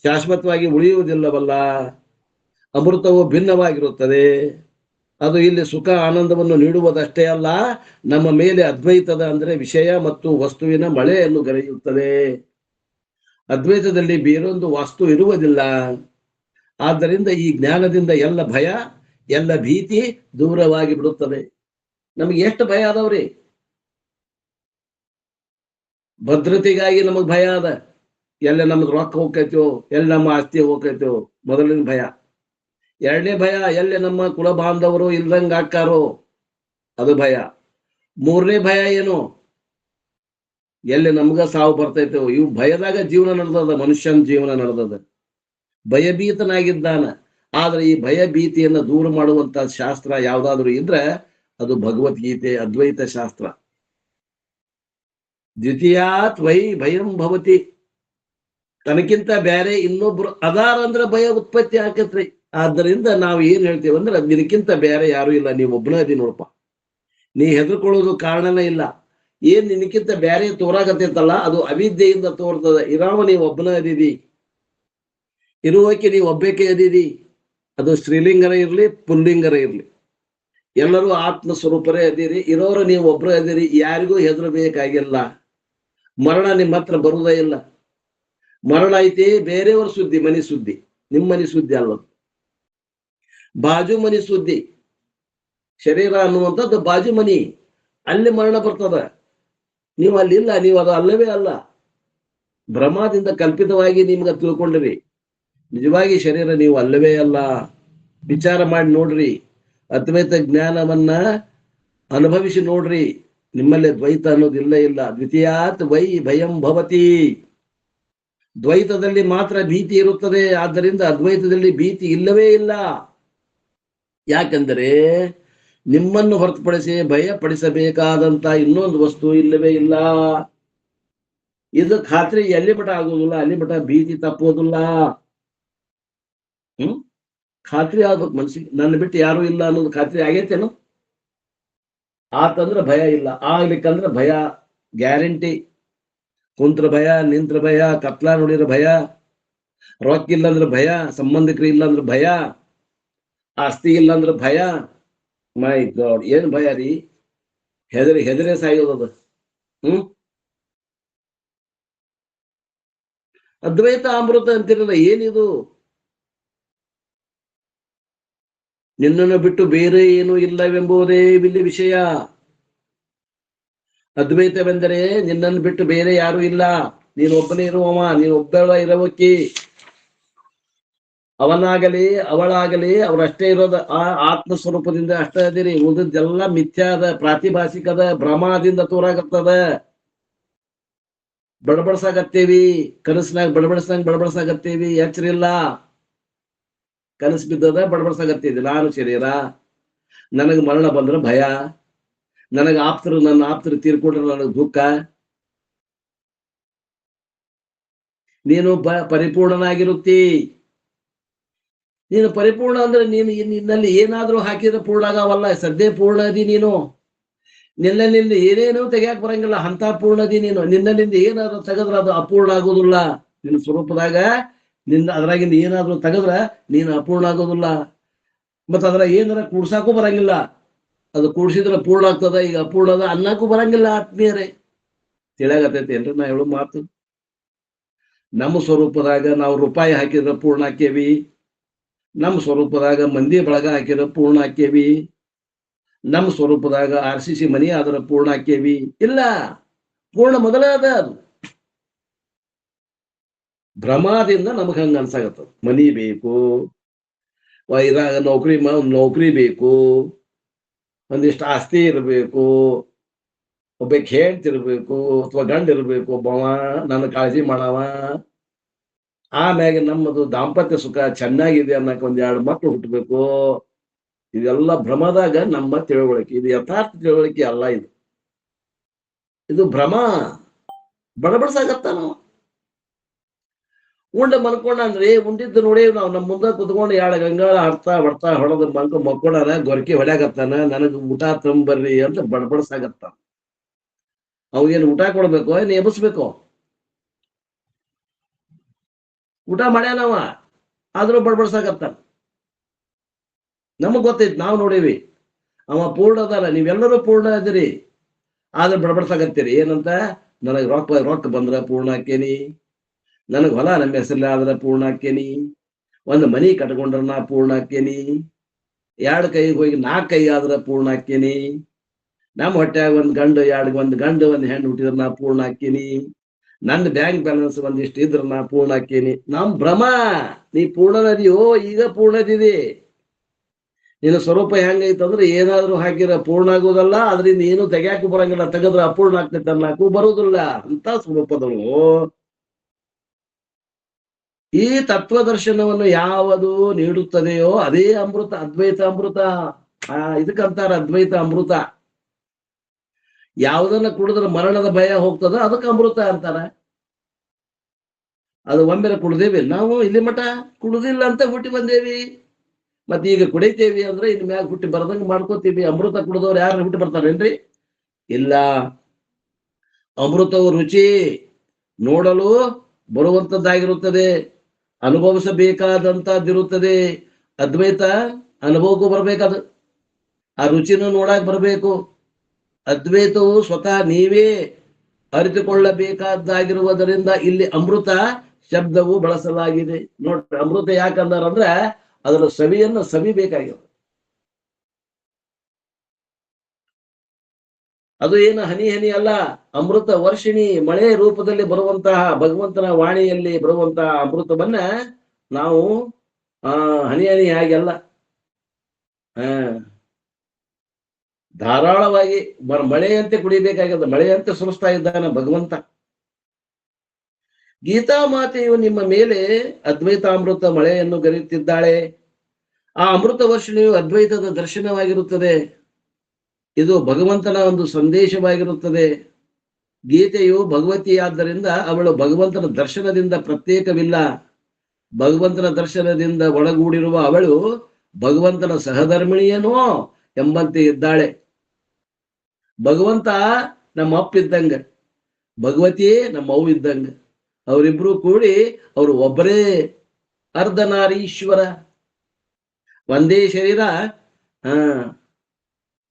ಶಾಶ್ವತವಾಗಿ ಉಳಿಯುವುದಿಲ್ಲವಲ್ಲ. ಅಮೃತವು ಭಿನ್ನವಾಗಿರುತ್ತದೆ. ಅದು ಇಲ್ಲಿ ಸುಖ ಆನಂದವನ್ನು ನೀಡುವುದಷ್ಟೇ ಅಲ್ಲ, ನಮ್ಮ ಮೇಲೆ ಅದ್ವೈತದ ಅಂದ್ರೆ ವಿಷಯ ಮತ್ತು ವಸ್ತುವಿನ ಮಳೆಯನ್ನು ಗರೆಯುತ್ತದೆ. ಅದ್ವೈತದಲ್ಲಿ ಬೇರೊಂದು ವಸ್ತು ಇರುವುದಿಲ್ಲ. ಆದ್ದರಿಂದ ಈ ಜ್ಞಾನದಿಂದ ಎಲ್ಲ ಭಯ, ಎಲ್ಲ ಭೀತಿ ದೂರವಾಗಿ ಬಿಡುತ್ತದೆ. ನಮಗೆ ಎಷ್ಟು ಭಯ ಅದಾವ್ರಿ? ಭದ್ರತೆಗಾಗಿ ನಮಗ್ ಭಯ ಅದ. ಎಲ್ಲ ನಮ್ದು ರೊಕ್ಕ ಹೋಗ್ತೈತೋ, ಎಲ್ಲ ನಮ್ಮ ಆಸ್ತಿ ಹೋಗ್ತೈತೋ, ಮೊದಲಿನ ಭಯ. ಎರಡನೇ ಭಯ, ಎಲ್ಲಿ ನಮ್ಮ ಕುಲ ಬಾಂಧವರು ಇಲ್ದಂಗ ಹಾಕಾರೋ, ಅದು ಭಯ. ಮೂರನೇ ಭಯ ಏನು? ಎಲ್ಲಿ ನಮ್ಗ ಸಾವು ಬರ್ತೈತೋ. ಇವು ಭಯದಾಗ ಜೀವನ ನಡೆದದ, ಮನುಷ್ಯನ ಜೀವನ ನಡೆದದ. ಭಯಭೀತನಾಗಿದ್ದಾನ. ಆದ್ರೆ ಈ ಭಯ ಭೀತಿಯನ್ನ ದೂರ ಮಾಡುವಂತ ಶಾಸ್ತ್ರ ಯಾವ್ದಾದ್ರು ಇದ್ರೆ ಅದು ಭಗವದ್ಗೀತೆ, ಅದ್ವೈತ ಶಾಸ್ತ್ರ. ದ್ವಿತೀಯಾತ್ ವೈ ಭಯಂ ಭವತಿ. ತನಕ್ಕಿಂತ ಬೇರೆ ಇನ್ನೊಬ್ರು ಅದಾರ ಅಂದ್ರೆ ಭಯ ಉತ್ಪತ್ತಿ ಆಕತ್ರಿ. ಆದ್ದರಿಂದ ನಾವು ಏನ್ ಹೇಳ್ತೇವೆ ಅಂದ್ರೆ ನಿನಕ್ಕಿಂತ ಬೇರೆ ಯಾರು ಇಲ್ಲ, ನೀವ್ ಒಬ್ಬನೇ ಅದಿ ನೋಡಪ್ಪ, ನೀ ಹೆದರ್ಕೊಳ್ಳೋದು ಕಾರಣನೇ ಇಲ್ಲ. ಏನ್ ನಿನಕ್ಕಿಂತ ಬೇರೆ ತೋರಾಕತ್ತೈತಲ್ಲ ಅದು ಅವಿದ್ಯೆಯಿಂದ ತೋರ್ತದ. ಇರಾಮ ನೀವ್ ಒಬ್ಬನೇ ಅದಿದಿ, ಇರುವಕ್ಕೆ ನೀವು ಒಬ್ಬಕ್ಕೆ ಅದಿದಿ. ಅದು ಸ್ತ್ರೀಲಿಂಗರ ಇರ್ಲಿ ಪುಲ್ಲಿಂಗರ ಇರ್ಲಿ, ಎಲ್ಲರೂ ಆತ್ಮ ಸ್ವರೂಪರೇ ಅದಿರಿ. ಇರೋರು ನೀವು ಒಬ್ಬರೇ ಅದಿರಿ, ಯಾರಿಗೂ ಹೆದರ್ಬೇಕಾಗಿಲ್ಲ. ಮರಣ ನಿಮ್ಮ ಹತ್ರ ಬರುವುದೇ ಇಲ್ಲ. ಮರಣ ಐತಿ ಬೇರೆಯವ್ರ ಸುದ್ದಿ, ಮನಿ ಸುದ್ದಿ, ನಿಮ್ಮ ಮನಿ ಸುದ್ದಿ ಅಲ್ಲ, ಬಾಜು ಮನಿ ಸುದ್ದಿ. ಶರೀರ ಅನ್ನುವಂಥದ್ದು ಬಾಜು ಮನಿ, ಅಲ್ಲಿ ಮರಣ ಬರ್ತದ. ನೀವು ಅಲ್ಲಿ ಇಲ್ಲ, ನೀವು ಅದು ಅಲ್ಲವೇ ಅಲ್ಲ. ಭ್ರಮದಿಂದ ಕಲ್ಪಿತವಾಗಿ ನಿಮ್ಗೆ ತಿಳ್ಕೊಂಡಿರಿ, ನಿಜವಾಗಿ ಶರೀರ ನೀವು ಅಲ್ಲವೇ ಅಲ್ಲ. ವಿಚಾರ ಮಾಡಿ ನೋಡ್ರಿ, ಅದ್ವೈತ ಜ್ಞಾನವನ್ನ ಅನುಭವಿಸಿ ನೋಡ್ರಿ. ನಿಮ್ಮಲ್ಲಿ ದ್ವೈತ ಅನ್ನೋದಿಲ್ಲ ಇಲ್ಲ. ದ್ವಿತೀಯಾತ್ ವೈ ಭಯಂ ಭವತಿ. ದ್ವೈತದಲ್ಲಿ ಮಾತ್ರ ಭೀತಿ ಇರುತ್ತದೆ, ಆದ್ದರಿಂದ ಅದ್ವೈತದಲ್ಲಿ ಭೀತಿ ಇಲ್ಲವೇ ಇಲ್ಲ. ಯಾಕೆಂದರೆ ನಿಮ್ಮನ್ನು ಹೊರತುಪಡಿಸಿ ಭಯ ಪಡಿಸಬೇಕಾದಂತ ಇನ್ನೊಂದು ವಸ್ತು ಇಲ್ಲವೇ ಇಲ್ಲ. ಇದು ಖಾತ್ರಿ ಎಲ್ಲಿ ಮಠ ಆಗುವುದಿಲ್ಲ, ಅಲ್ಲಿ ಮಠ ಭೀತಿ ತಪ್ಪೋದಿಲ್ಲ. ಖಾತ್ರಿ ಆಗ್ಬೇಕು ಮನ್ಸಿಗೆ, ನನ್ನ ಬಿಟ್ಟು ಯಾರು ಇಲ್ಲ ಅನ್ನೋದು ಖಾತ್ರಿ ಆಗೈತೇನು? ಆತಂದ್ರ ಭಯ ಇಲ್ಲ, ಆಗ್ಲಿಕ್ಕಂದ್ರ ಭಯ ಗ್ಯಾರಂಟಿ. ಕುಂತ್ರ ಭಯ, ನಿಂತ್ರ ಭಯ, ಕತ್ಲಾ ನೋಡಿದ್ರ ಭಯ, ರೊಕ್ಕ ಇಲ್ಲಂದ್ರ ಭಯ, ಸಂಬಂಧಿಕರು ಇಲ್ಲಂದ್ರ ಭಯ, ಆಸ್ತಿ ಇಲ್ಲಂದ್ರ ಭಯ. ಮೈ ಗಾಡ್, ಏನ್ ಭಯ ರೀ? ಹೆದರೇ ಸಾಯೋದದ. ಅದ್ವೈತ ಅಮೃತ ಅಂತಿರಲ್ಲ, ಏನಿದು? ನಿನ್ನನ್ನು ಬಿಟ್ಟು ಬೇರೆ ಏನೂ ಇಲ್ಲವೆಂಬುದೇ ಇಲ್ಲಿ ವಿಷಯ. ಅದ್ವೈತವೆಂದರೆ ನಿನ್ನನ್ನು ಬಿಟ್ಟು ಬೇರೆ ಯಾರು ಇಲ್ಲ, ನೀನು ಒಬ್ಬನೇ ಇರುವವ, ನೀನು ಒಬ್ಬಳ ಇರುವಕ್ಕಿ. ಅವನಾಗಲಿ ಅವಳಾಗಲಿ ಅವರಷ್ಟೇ ಇರೋದ, ಆ ಆತ್ಮ ಸ್ವರೂಪದಿಂದ ಅಷ್ಟೇ ಅದಿರಿ. ಉಳಿದೆಲ್ಲ ಮಿಥ್ಯಾದ, ಪ್ರಾತಿಭಾಸಿಕದ, ಭ್ರಮದಿಂದ ತೋರಾಗತ್ತದ. ಬಡಬಡ್ಸಾಗತ್ತೇವಿ, ಕನಸಿನಾಗ ಬಡಬಡ್ಸಾಗತ್ತೇವಿ. ಎಚ್ಚರಿಲ್ಲ, ಕನಸು ಬಿದ್ದದ ಬಡಬಡ್ಸಾಗತ್ತೇವಿ. ನಾನು ಶರೀರ, ನನಗೆ ಮರಣ ಬಂದ್ರೆ ಭಯ, ನನಗೆ ನನ್ನ ಆಪ್ತರು ತೀರ್ಕೊಂಡ್ರೆ ನನಗೆ ದುಃಖ. ನೀನು ಪರಿಪೂರ್ಣನಾಗಿರುತ್ತಿ. ನೀನು ಪರಿಪೂರ್ಣ ಅಂದ್ರೆ ನೀನು ನಿನ್ನಲ್ಲಿ ಏನಾದ್ರೂ ಹಾಕಿದ್ರೆ ಪೂರ್ಣ ಆಗವಲ್ಲ. ಸದ್ಯ ಪೂರ್ಣ ಅದಿ ನೀನು. ನಿನ್ನಲ್ಲಿ ಏನೇನೂ ತೆಗಿಯಾಕ ಬರಂಗಿಲ್ಲ, ಅಂತ ಪೂರ್ಣ ಅದಿ ನೀನು. ನಿನ್ನಲ್ಲಿಂದ ಏನಾದ್ರೂ ತೆಗೆದ್ರೆ ಅದು ಅಪೂರ್ಣ ಆಗೋದಿಲ್ಲ. ನಿನ್ನ ಸ್ವರೂಪದಾಗ ಅದ್ರಾಗಿಂದ ಏನಾದ್ರೂ ತೆಗೆದ್ರ ನೀನು ಅಪೂರ್ಣ ಆಗೋದಿಲ್ಲ. ಮತ್ತ ಅದ್ರ ಏನಾರ ಕೂಡ್ಸಾಕು ಬರಂಗಿಲ್ಲ, ಅದು ಕೂಡ್ಸಿದ್ರೆ ಪೂರ್ಣ ಆಗ್ತದ. ಈಗ ಅಪೂರ್ಣದ ಅನ್ನಕ್ಕೂ ಬರಂಗಿಲ್ಲ. ಆತ್ಮೀಯರೇ, ತಿಳಿಯಾಗತೈತಿ ಏನ್ರಿ ನಾ ಹೇಳೋ ಮಾತು? ನಮ್ಮ ಸ್ವರೂಪದಾಗ ನಾವು ರೂಪಾಯಿ ಹಾಕಿದ್ರೆ ಪೂರ್ಣ ಹಾಕೇವಿ, ನಮ್ಮ ಸ್ವರೂಪದಾಗ ಮಂದಿ ಬಳಗ ಹಾಕಿದ್ರೆ ಪೂರ್ಣ ಹಾಕೇವಿ, ನಮ್ಮ ಸ್ವರೂಪದಾಗ RCC ಮನಿ ಆದ್ರೆ ಪೂರ್ಣ ಹಾಕೇವಿ. ಇಲ್ಲ, ಪೂರ್ಣ ಮೊದಲೇ ಅದ. ಅದು ಭ್ರಮದಿಂದ ನಮಗ್ ಹಂಗ ಅನ್ಸಾಗತ್ತದ. ಮನಿ ಬೇಕು, ಇದಾಗ ನೌಕರಿ ಬೇಕು, ಒಂದಿಷ್ಟು ಆಸ್ತಿ ಇರಬೇಕು, ಒಬ್ಬಕ್ಕೆ ಹೇಳ್ತಿರ್ಬೇಕು, ಅಥವಾ ಗಂಡ ಇರ್ಬೇಕು, ಒಬ್ಬವ ನನ್ನ ಕಾಳಜಿ ಮಾಡವ. ಆಮ್ಯಾಗ ನಮ್ಮದು ದಾಂಪತ್ಯ ಸುಖ ಚೆನ್ನಾಗಿದೆ ಅನ್ನಕ್ಕೆ 1-2 ಮಕ್ಕಳು ಹುಟ್ಟಬೇಕು. ಇದೆಲ್ಲ ಭ್ರಮದಾಗ ನಮ್ಮ ತಿಳುವಳಿಕೆ. ಇದು ಯಥಾರ್ಥ ತಿಳುವಳಿಕೆ ಅಲ್ಲ. ಇದು ಭ್ರಮ. ಬಡಬಡ್ಸಾಗತ್ತ. ನಾವು ಉಂಡ ಮಲ್ಕೊಂಡ ಅಂದ್ರೆ ಉಂಡಿದ್ದು ನೋಡಿ, ನಾವು ನಮ್ಮ ಮುಂದೆ ಕುತ್ಕೊಂಡು 2 ಗಂಗಾಳ ಹೊಡ್ತಾ ಹೊಡೆದ ಮಕ್ಕೊಂಡಾನ, ಗೊರಕೆ ಹೊಡ್ಯಾಗತ್ತಾನ, ನನಗೆ ಊಟ ತಂಬರ್ರಿ ಅಂತ ಬಡಬಡ್ಸಾಗತ್ತ. ಅವಾಗೇನು ಊಟ ಕೊಡ್ಬೇಕು, ಏನ್ ಎಬ್ಬಿಸ್ಬೇಕು? ಊಟ ಮಾಡ್ಯಾನವ, ಆದ್ರೂ ಬಡಬಡ್ಸಾಗತ್ತ. ನಮಗ್ ಗೊತ್ತೈತಿ, ನಾವು ನೋಡೇವಿ. ಅವ ಪೂರ್ಣ ಅದಾನ, ನೀವೆಲ್ಲರೂ ಪೂರ್ಣ ಅದಿರಿ, ಆದ್ರೆ ಬಡಬಡ್ಸಾಗತ್ತೀರಿ. ಏನಂತ? ನನಗೆ ರೊಕ್ಕ ಬಂದ್ರ ಪೂರ್ಣ ಹಾಕೇನಿ, ನನಗ್ ಹೊಲ ನಮ್ಮ ಹೆಸರಲ್ಲಿ ಆದ್ರೆ ಪೂರ್ಣ ಹಾಕೇನಿ, ಒಂದು ಮನಿ ಕಟ್ಕೊಂಡ್ರ ನಾ ಪೂರ್ಣ ಹಾಕೇನಿ, 2 ಕೈಗೆ ಹೋಗಿ 4 ಕೈ ಆದ್ರೆ ಪೂರ್ಣ ಹಾಕೇನಿ, ನಮ್ಮ ಹೊಟ್ಯಾಗ ಒಂದು ಗಂಡು 1 ಹೆಣ್ಣು ಹುಟ್ಟಿದ್ರೆ ನಾ ಪೂರ್ಣ ಹಾಕೇನಿ, ನನ್ನ ಬ್ಯಾಂಕ್ ಬ್ಯಾಲೆನ್ಸ್ ಒಂದಿಷ್ಟು ಇದ್ರ ನಾ ಪೂರ್ಣ ಹಾಕೇನಿ. ನಮ್ ಭ್ರಮ. ನೀ ಪೂರ್ಣನದಿಯೋ, ಈಗ ಪೂರ್ಣದಿದೆ. ನಿನ್ನ ಸ್ವರೂಪ ಹೆಂಗೈತಂದ್ರೆ ಏನಾದ್ರೂ ಹಾಕಿರ ಪೂರ್ಣ ಆಗೋದಲ್ಲ, ಅದರಿಂದ ಏನು ತೆಗ್ಯಾಕು ಬರಂಗಿಲ್ಲ. ತೆಗೆದ್ರೆ ಅಪೂರ್ಣ ಆಗ್ತೈತೆ ಅನ್ನಕ್ಕೂ ಬರುವುದಿಲ್ಲ. ಅಂತ ಸ್ವರೂಪದಳು ಈ ತತ್ವದರ್ಶನವನ್ನು ಯಾವುದು ನೀಡುತ್ತದೆಯೋ ಅದೇ ಅಮೃತ, ಅದ್ವೈತ ಅಮೃತ. ಇದಕ್ಕಂತಾರ ಅದ್ವೈತ ಅಮೃತ. ಯಾವುದನ್ನ ಕುಡಿದ್ರೆ ಮರಣದ ಭಯ ಹೋಗ್ತದ, ಅದಕ್ಕೆ ಅಮೃತ ಅಂತಾರ. ಅದು ಒಮ್ಮೆಲೆ ಕುಡ್ದೇವಿ. ನಾವು ಇಲ್ಲಿ ಮಠ ಕುಡುದಿಲ್ಲ ಅಂತ ಹುಟ್ಟಿ ಬಂದೇವಿ. ಮತ್ತೆ ಈಗ ಕುಡಿತೇವಿ ಅಂದ್ರೆ ಇನ್ ಮ್ಯಾಗ ಹುಟ್ಟಿ ಬರ್ದಂಗ ಮಾಡ್ಕೋತೀವಿ. ಅಮೃತ ಕುಡಿದವ್ರು ಯಾರು ಹುಟ್ಟಿ ಬರ್ತಾರೇನ್ರಿ? ಇಲ್ಲ. ಅಮೃತವು ರುಚಿ ನೋಡಲು ಬರುವಂತದ್ದಾಗಿರುತ್ತದೆ, ಅನುಭವಿಸಬೇಕಾದಂತದ್ದಿರುತ್ತದೆ. ಅದ್ವೈತ ಅನುಭವಕ್ಕೂ ಬರ್ಬೇಕದು, ಆ ರುಚಿನೂ ನೋಡಕ್ ಬರ್ಬೇಕು. ಅದ್ವೈತವು ಸ್ವತಃ ನೀವೇ ಅರಿತುಕೊಳ್ಳಬೇಕಾದ್ದಾಗಿರುವುದರಿಂದ ಇಲ್ಲಿ ಅಮೃತ ಶಬ್ದವು ಬಳಸಲಾಗಿದೆ. ನೋಡ್ರಿ, ಅಮೃತ ಯಾಕಂದಾರಂದ್ರ ಅದರ ಸವಿಯನ್ನು ಸವಿಬೇಕಾಗಿದೆ. ಅದು ಏನು ಹನಿ ಹನಿ ಅಲ್ಲ, ಅಮೃತ ವರ್ಷಿಣಿ, ಮಳೆ ರೂಪದಲ್ಲಿ ಬರುವಂತಹ ಭಗವಂತನ ವಾಣಿಯಲ್ಲಿ ಬರುವಂತಹ ಅಮೃತವನ್ನ ನಾವು ಹನಿ ಹನಿ ಹಾಗೆಲ್ಲ ಧಾರಾಳವಾಗಿ ಮಳೆಯಂತೆ ಕುಡಿಬೇಕಾಗಿದೆ. ಮಳೆಯಂತೆ ಸುರಿಸ್ತಾ ಇದ್ದಾನೆ ಭಗವಂತ. ಗೀತಾ ಮಾತೆಯು ನಿಮ್ಮ ಮೇಲೆ ಅದ್ವೈತಾಮೃತ ಮಳೆಯನ್ನು ಗರಿಯುತ್ತಿದ್ದಾಳೆ. ಆ ಅಮೃತ ವರ್ಷಿಣಿಯು ಅದ್ವೈತದ ದರ್ಶನವಾಗಿರುತ್ತದೆ. ಇದು ಭಗವಂತನ ಒಂದು ಸಂದೇಶವಾಗಿರುತ್ತದೆ. ಗೀತೆಯು ಭಗವತಿಯಾದ್ದರಿಂದ ಅವಳು ಭಗವಂತನ ದರ್ಶನದಿಂದ ಪ್ರತ್ಯೇಕವಿಲ್ಲ. ಭಗವಂತನ ದರ್ಶನದಿಂದ ಒಳಗೂಡಿರುವ ಅವಳು ಭಗವಂತನ ಸಹಧರ್ಮಿಣಿಯೇನೋ ಎಂಬಂತೆ ಇದ್ದಾಳೆ. ಭಗವಂತ ನಮ್ಮ ಅಪ್ಪ ಇದ್ದಂಗ, ಭಗವತಿಯೇ ನಮ್ಮ ಅವ್ವ ಇದ್ದಂಗ. ಅವರಿಬ್ರು ಕೂಡಿ ಅವರು ಒಬ್ಬರೇ ಅರ್ಧನಾರೀಶ್ವರ. ಒಂದೇ ಶರೀರ,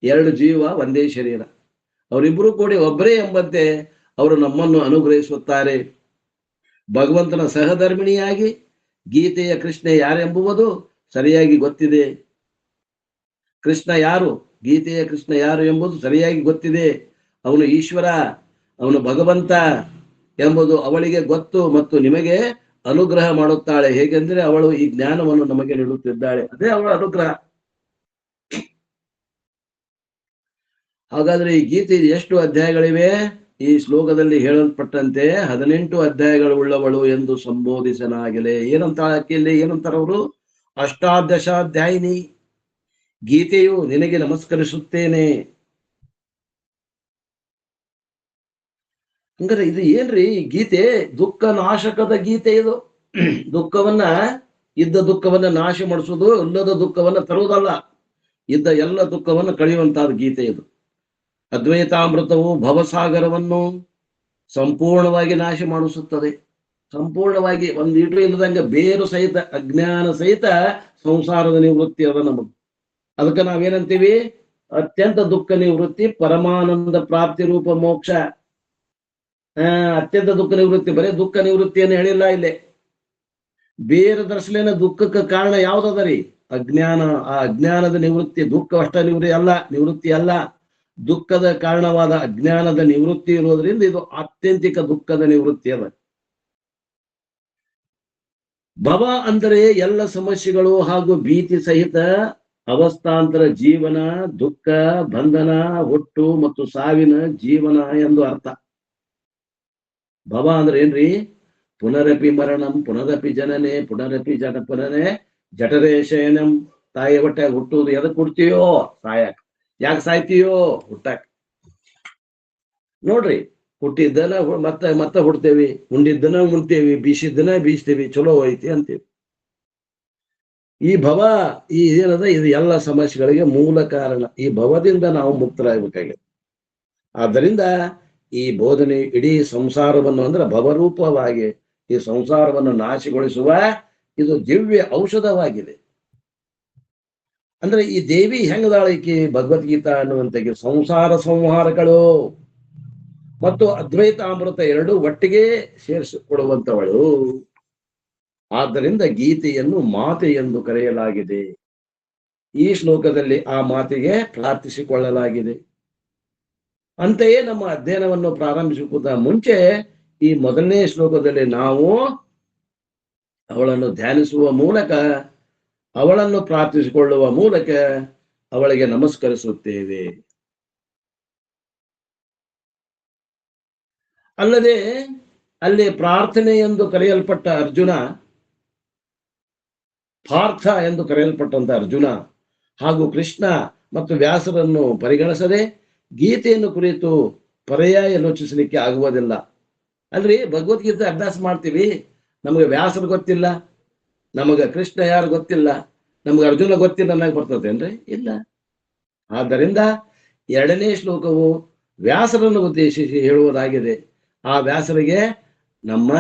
ಎರಡು ಜೀವ ಒಂದೇ ಶರೀರ. ಅವರಿಬ್ರು ಕೂಡಿ ಒಬ್ಬರೇ ಎಂಬಂತೆ ಅವರು ನಮ್ಮನ್ನು ಅನುಗ್ರಹಿಸುತ್ತಾರೆ. ಭಗವಂತನ ಸಹಧರ್ಮಿಣಿಯಾಗಿ ಗೀತೆಯ ಕೃಷ್ಣ ಯಾರೆಂಬುವುದು ಸರಿಯಾಗಿ ಗೊತ್ತಿದೆ. ಕೃಷ್ಣ ಯಾರು, ಗೀತೆಯ ಕೃಷ್ಣ ಯಾರು ಎಂಬುದು ಸರಿಯಾಗಿ ಗೊತ್ತಿದೆ. ಅವನು ಈಶ್ವರ, ಅವನು ಭಗವಂತ ಎಂಬುದು ಅವಳಿಗೆ ಗೊತ್ತು ಮತ್ತು ನಿಮಗೆ ಅನುಗ್ರಹ ಮಾಡುತ್ತಾಳೆ. ಹೇಗೆಂದ್ರೆ ಅವಳು ಈ ಜ್ಞಾನವನ್ನು ನಮಗೆ ನೀಡುತ್ತಿದ್ದಾಳೆ. ಅದೇ ಅವಳ ಅನುಗ್ರಹ. ಹಾಗಾದ್ರೆ ಈ ಗೀತೆ ಎಷ್ಟು ಅಧ್ಯಾಯಗಳಿವೆ? ಈ ಶ್ಲೋಕದಲ್ಲಿ ಹೇಳಲ್ಪಟ್ಟಂತೆ 18 ಅಧ್ಯಾಯಗಳು ಉಳ್ಳವಳು ಎಂದು ಸಂಬೋಧಿಸಲಾಗಿದೆ. ಏನಂತ ಇಲ್ಲಿ ಏನಂತಾರವರು? ಅಷ್ಟಾದಶಾಧ್ಯಾಯಿನಿ ಗೀತೆಯು ನಿನಗೆ ನಮಸ್ಕರಿಸುತ್ತೇನೆ. ಹಂಗಾರೆ ಇದು ಏನ್ರಿ ಗೀತೆ? ದುಃಖ ನಾಶಕದ ಗೀತೆ ಇದು. ದುಃಖವನ್ನ, ಇದ್ದ ದುಃಖವನ್ನ ನಾಶ ಮಾಡಿಸೋದು, ಇಲ್ಲದ ದುಃಖವನ್ನ ತರುವುದಲ್ಲ, ಇದ್ದ ಎಲ್ಲ ದುಃಖವನ್ನು ಕಳೆಯುವಂತಹದ್ದು ಗೀತೆ ಇದು. ಅದ್ವೈತಾಮೃತವು ಭವಸಾಗರವನ್ನು ಸಂಪೂರ್ಣವಾಗಿ ನಾಶ ಮಾಡಿಸುತ್ತದೆ. ಸಂಪೂರ್ಣವಾಗಿ ಒಂದೀಟು ಇಲ್ಲದಂಗೆ ಬೇರು ಸಹಿತ, ಅಜ್ಞಾನ ಸಹಿತ ಸಂಸಾರದ ನಿವೃತ್ತಿ ಅದ ನಮಗೆ. ಅದಕ್ಕೆ ನಾವೇನಂತೀವಿ? ಅತ್ಯಂತ ದುಃಖ ನಿವೃತ್ತಿ, ಪರಮಾನಂದ ಪ್ರಾಪ್ತಿ ರೂಪ ಮೋಕ್ಷ. ಅತ್ಯಂತ ದುಃಖ ನಿವೃತ್ತಿ, ಬರೀ ದುಃಖ ನಿವೃತ್ತಿಯನ್ನು ಹೇಳಿಲ್ಲ ಇಲ್ಲಿ. ಬೇರೆ ದರ್ಶನ ದುಃಖಕ್ಕೆ ಕಾರಣ ಯಾವ್ದದ ರೀ? ಅಜ್ಞಾನ. ಆ ಅಜ್ಞಾನದ ನಿವೃತ್ತಿ. ದುಃಖ ಅಷ್ಟ ನಿವೃತ್ತಿ ಅಲ್ಲ, ದುಃಖದ ಕಾರಣವಾದ ಅಜ್ಞಾನದ ನಿವೃತ್ತಿ ಇರೋದ್ರಿಂದ ಇದು ಆತ್ಯಂತಿಕ ದುಃಖದ ನಿವೃತ್ತಿ ಅದ. ಭವ ಅಂದರೆ ಎಲ್ಲ ಸಮಸ್ಯೆಗಳು ಹಾಗೂ ಭೀತಿ ಸಹಿತ ಅವಸ್ಥಾಂತರ ಜೀವನ, ದುಃಖ, ಬಂಧನ, ಹುಟ್ಟು ಮತ್ತು ಸಾವಿನ ಜೀವನ ಎಂದು ಅರ್ಥ. ಭವ ಅಂದ್ರೆ ಏನ್ರಿ? ಪುನರಪಿ ಮರಣಂ, ಪುನರಪಿ ಜನನೆ, ಪುನರಪಿ ಪುನನೆ ಜಠರೇ ಶಯನಂ. ತಾಯಿ ಹೊಟ್ಟೆಯಾಗ ಹುಟ್ಟುವುದು ಎದಕ್ ಹುಡ್ತೀಯೋ? ಸಾಯಕ್. ಯಾಕೆ ಸಾಯ್ತೀಯೋ? ಹುಟ್ಟಾಕ್. ನೋಡ್ರಿ, ಹುಟ್ಟಿದ್ದನ ಮತ್ತೆ ಹುಡ್ತೇವಿ, ಉಂಡಿದ್ದನ ಉಣ್ತೇವಿ, ಬೀಸಿದ್ದನ ಬೀಸ್ತೇವಿ, ಚಲೋ ಐತಿ ಅಂತೀವಿ. ಈ ಭವ, ಈ ಏನದ, ಇದು ಎಲ್ಲ ಸಮಸ್ಯೆಗಳಿಗೆ ಮೂಲ ಕಾರಣ. ಈ ಭವದಿಂದ ನಾವು ಮುಕ್ತರಾಗಬೇಕಾಗಿದೆ. ಆದ್ದರಿಂದ ಈ ಬೋಧನೆ ಇಡೀ ಸಂಸಾರವನ್ನು, ಅಂದ್ರೆ ಭವರೂಪವಾಗಿ ಈ ಸಂಸಾರವನ್ನು ನಾಶಗೊಳಿಸುವ ಇದು ದಿವ್ಯ ಔಷಧವಾಗಿದೆ. ಅಂದ್ರೆ ಈ ದೇವಿ ಹೆಂಗದಾಳಿಕೆ ಭಗವದ್ಗೀತಾ ಅನ್ನುವಂತೆಗೆ ಸಂಸಾರ ಸಂಹಾರಗಳು ಮತ್ತು ಅದ್ವೈತಾಮೃತ ಎರಡೂ ಒಟ್ಟಿಗೆ ಸೇರಿಸಿಕೊಡುವಂತವಳು. ಆದ್ದರಿಂದ ಗೀತೆಯನ್ನು ಮಾತೆ ಎಂದು ಕರೆಯಲಾಗಿದೆ. ಈ ಶ್ಲೋಕದಲ್ಲಿ ಆ ಮಾತೆಗೆ ಪ್ರಾರ್ಥಿಸಿಕೊಳ್ಳಲಾಗಿದೆ. ಅಂತೆಯೇ ನಮ್ಮ ಅಧ್ಯಯನವನ್ನು ಪ್ರಾರಂಭಿಸುವುದ ಮುಂಚೆ ಈ ಮೊದಲನೇ ಶ್ಲೋಕದಲ್ಲಿ ನಾವು ಅವಳನ್ನು ಧ್ಯಾನಿಸುವ ಮೂಲಕ, ಅವಳನ್ನು ಪ್ರಾರ್ಥಿಸಿಕೊಳ್ಳುವ ಮೂಲಕ ಅವಳಿಗೆ ನಮಸ್ಕರಿಸುತ್ತೇವೆ. ಅಲ್ಲದೆ ಅಲ್ಲಿ ಪ್ರಾರ್ಥನೆ ಎಂದು ಕರೆಯಲ್ಪಟ್ಟ ಅರ್ಜುನ, ಪಾರ್ಥ ಎಂದು ಕರೆಯಲ್ಪಟ್ಟಂತ ಅರ್ಜುನ ಹಾಗೂ ಕೃಷ್ಣ ಮತ್ತು ವ್ಯಾಸರನ್ನು ಪರಿಗಣಿಸದೆ ಗೀತೆಯನ್ನು ಕುರಿತು ಪರ್ಯಾಯ ಯೋಚಿಸಲಿಕ್ಕೆ ಆಗುವುದಿಲ್ಲ. ಅಲ್ರಿ, ಭಗವದ್ಗೀತೆ ಅಭ್ಯಾಸ ಮಾಡ್ತೀವಿ, ನಮಗೆ ವ್ಯಾಸರು ಗೊತ್ತಿಲ್ಲ, ನಮಗ ಕೃಷ್ಣ ಯಾರು ಗೊತ್ತಿಲ್ಲ, ನಮ್ಗೆ ಅರ್ಜುನ ಗೊತ್ತಿಲ್ಲ ಅನ್ನಕ್ ಬರ್ತದೇನ್ರಿ? ಇಲ್ಲ. ಆದ್ದರಿಂದ 2ನೇ ಶ್ಲೋಕವು ವ್ಯಾಸರನ್ನು ಉದ್ದೇಶಿಸಿ ಹೇಳುವುದಾಗಿದೆ. ಆ ವ್ಯಾಸರಿಗೆ ನಮ್ಮ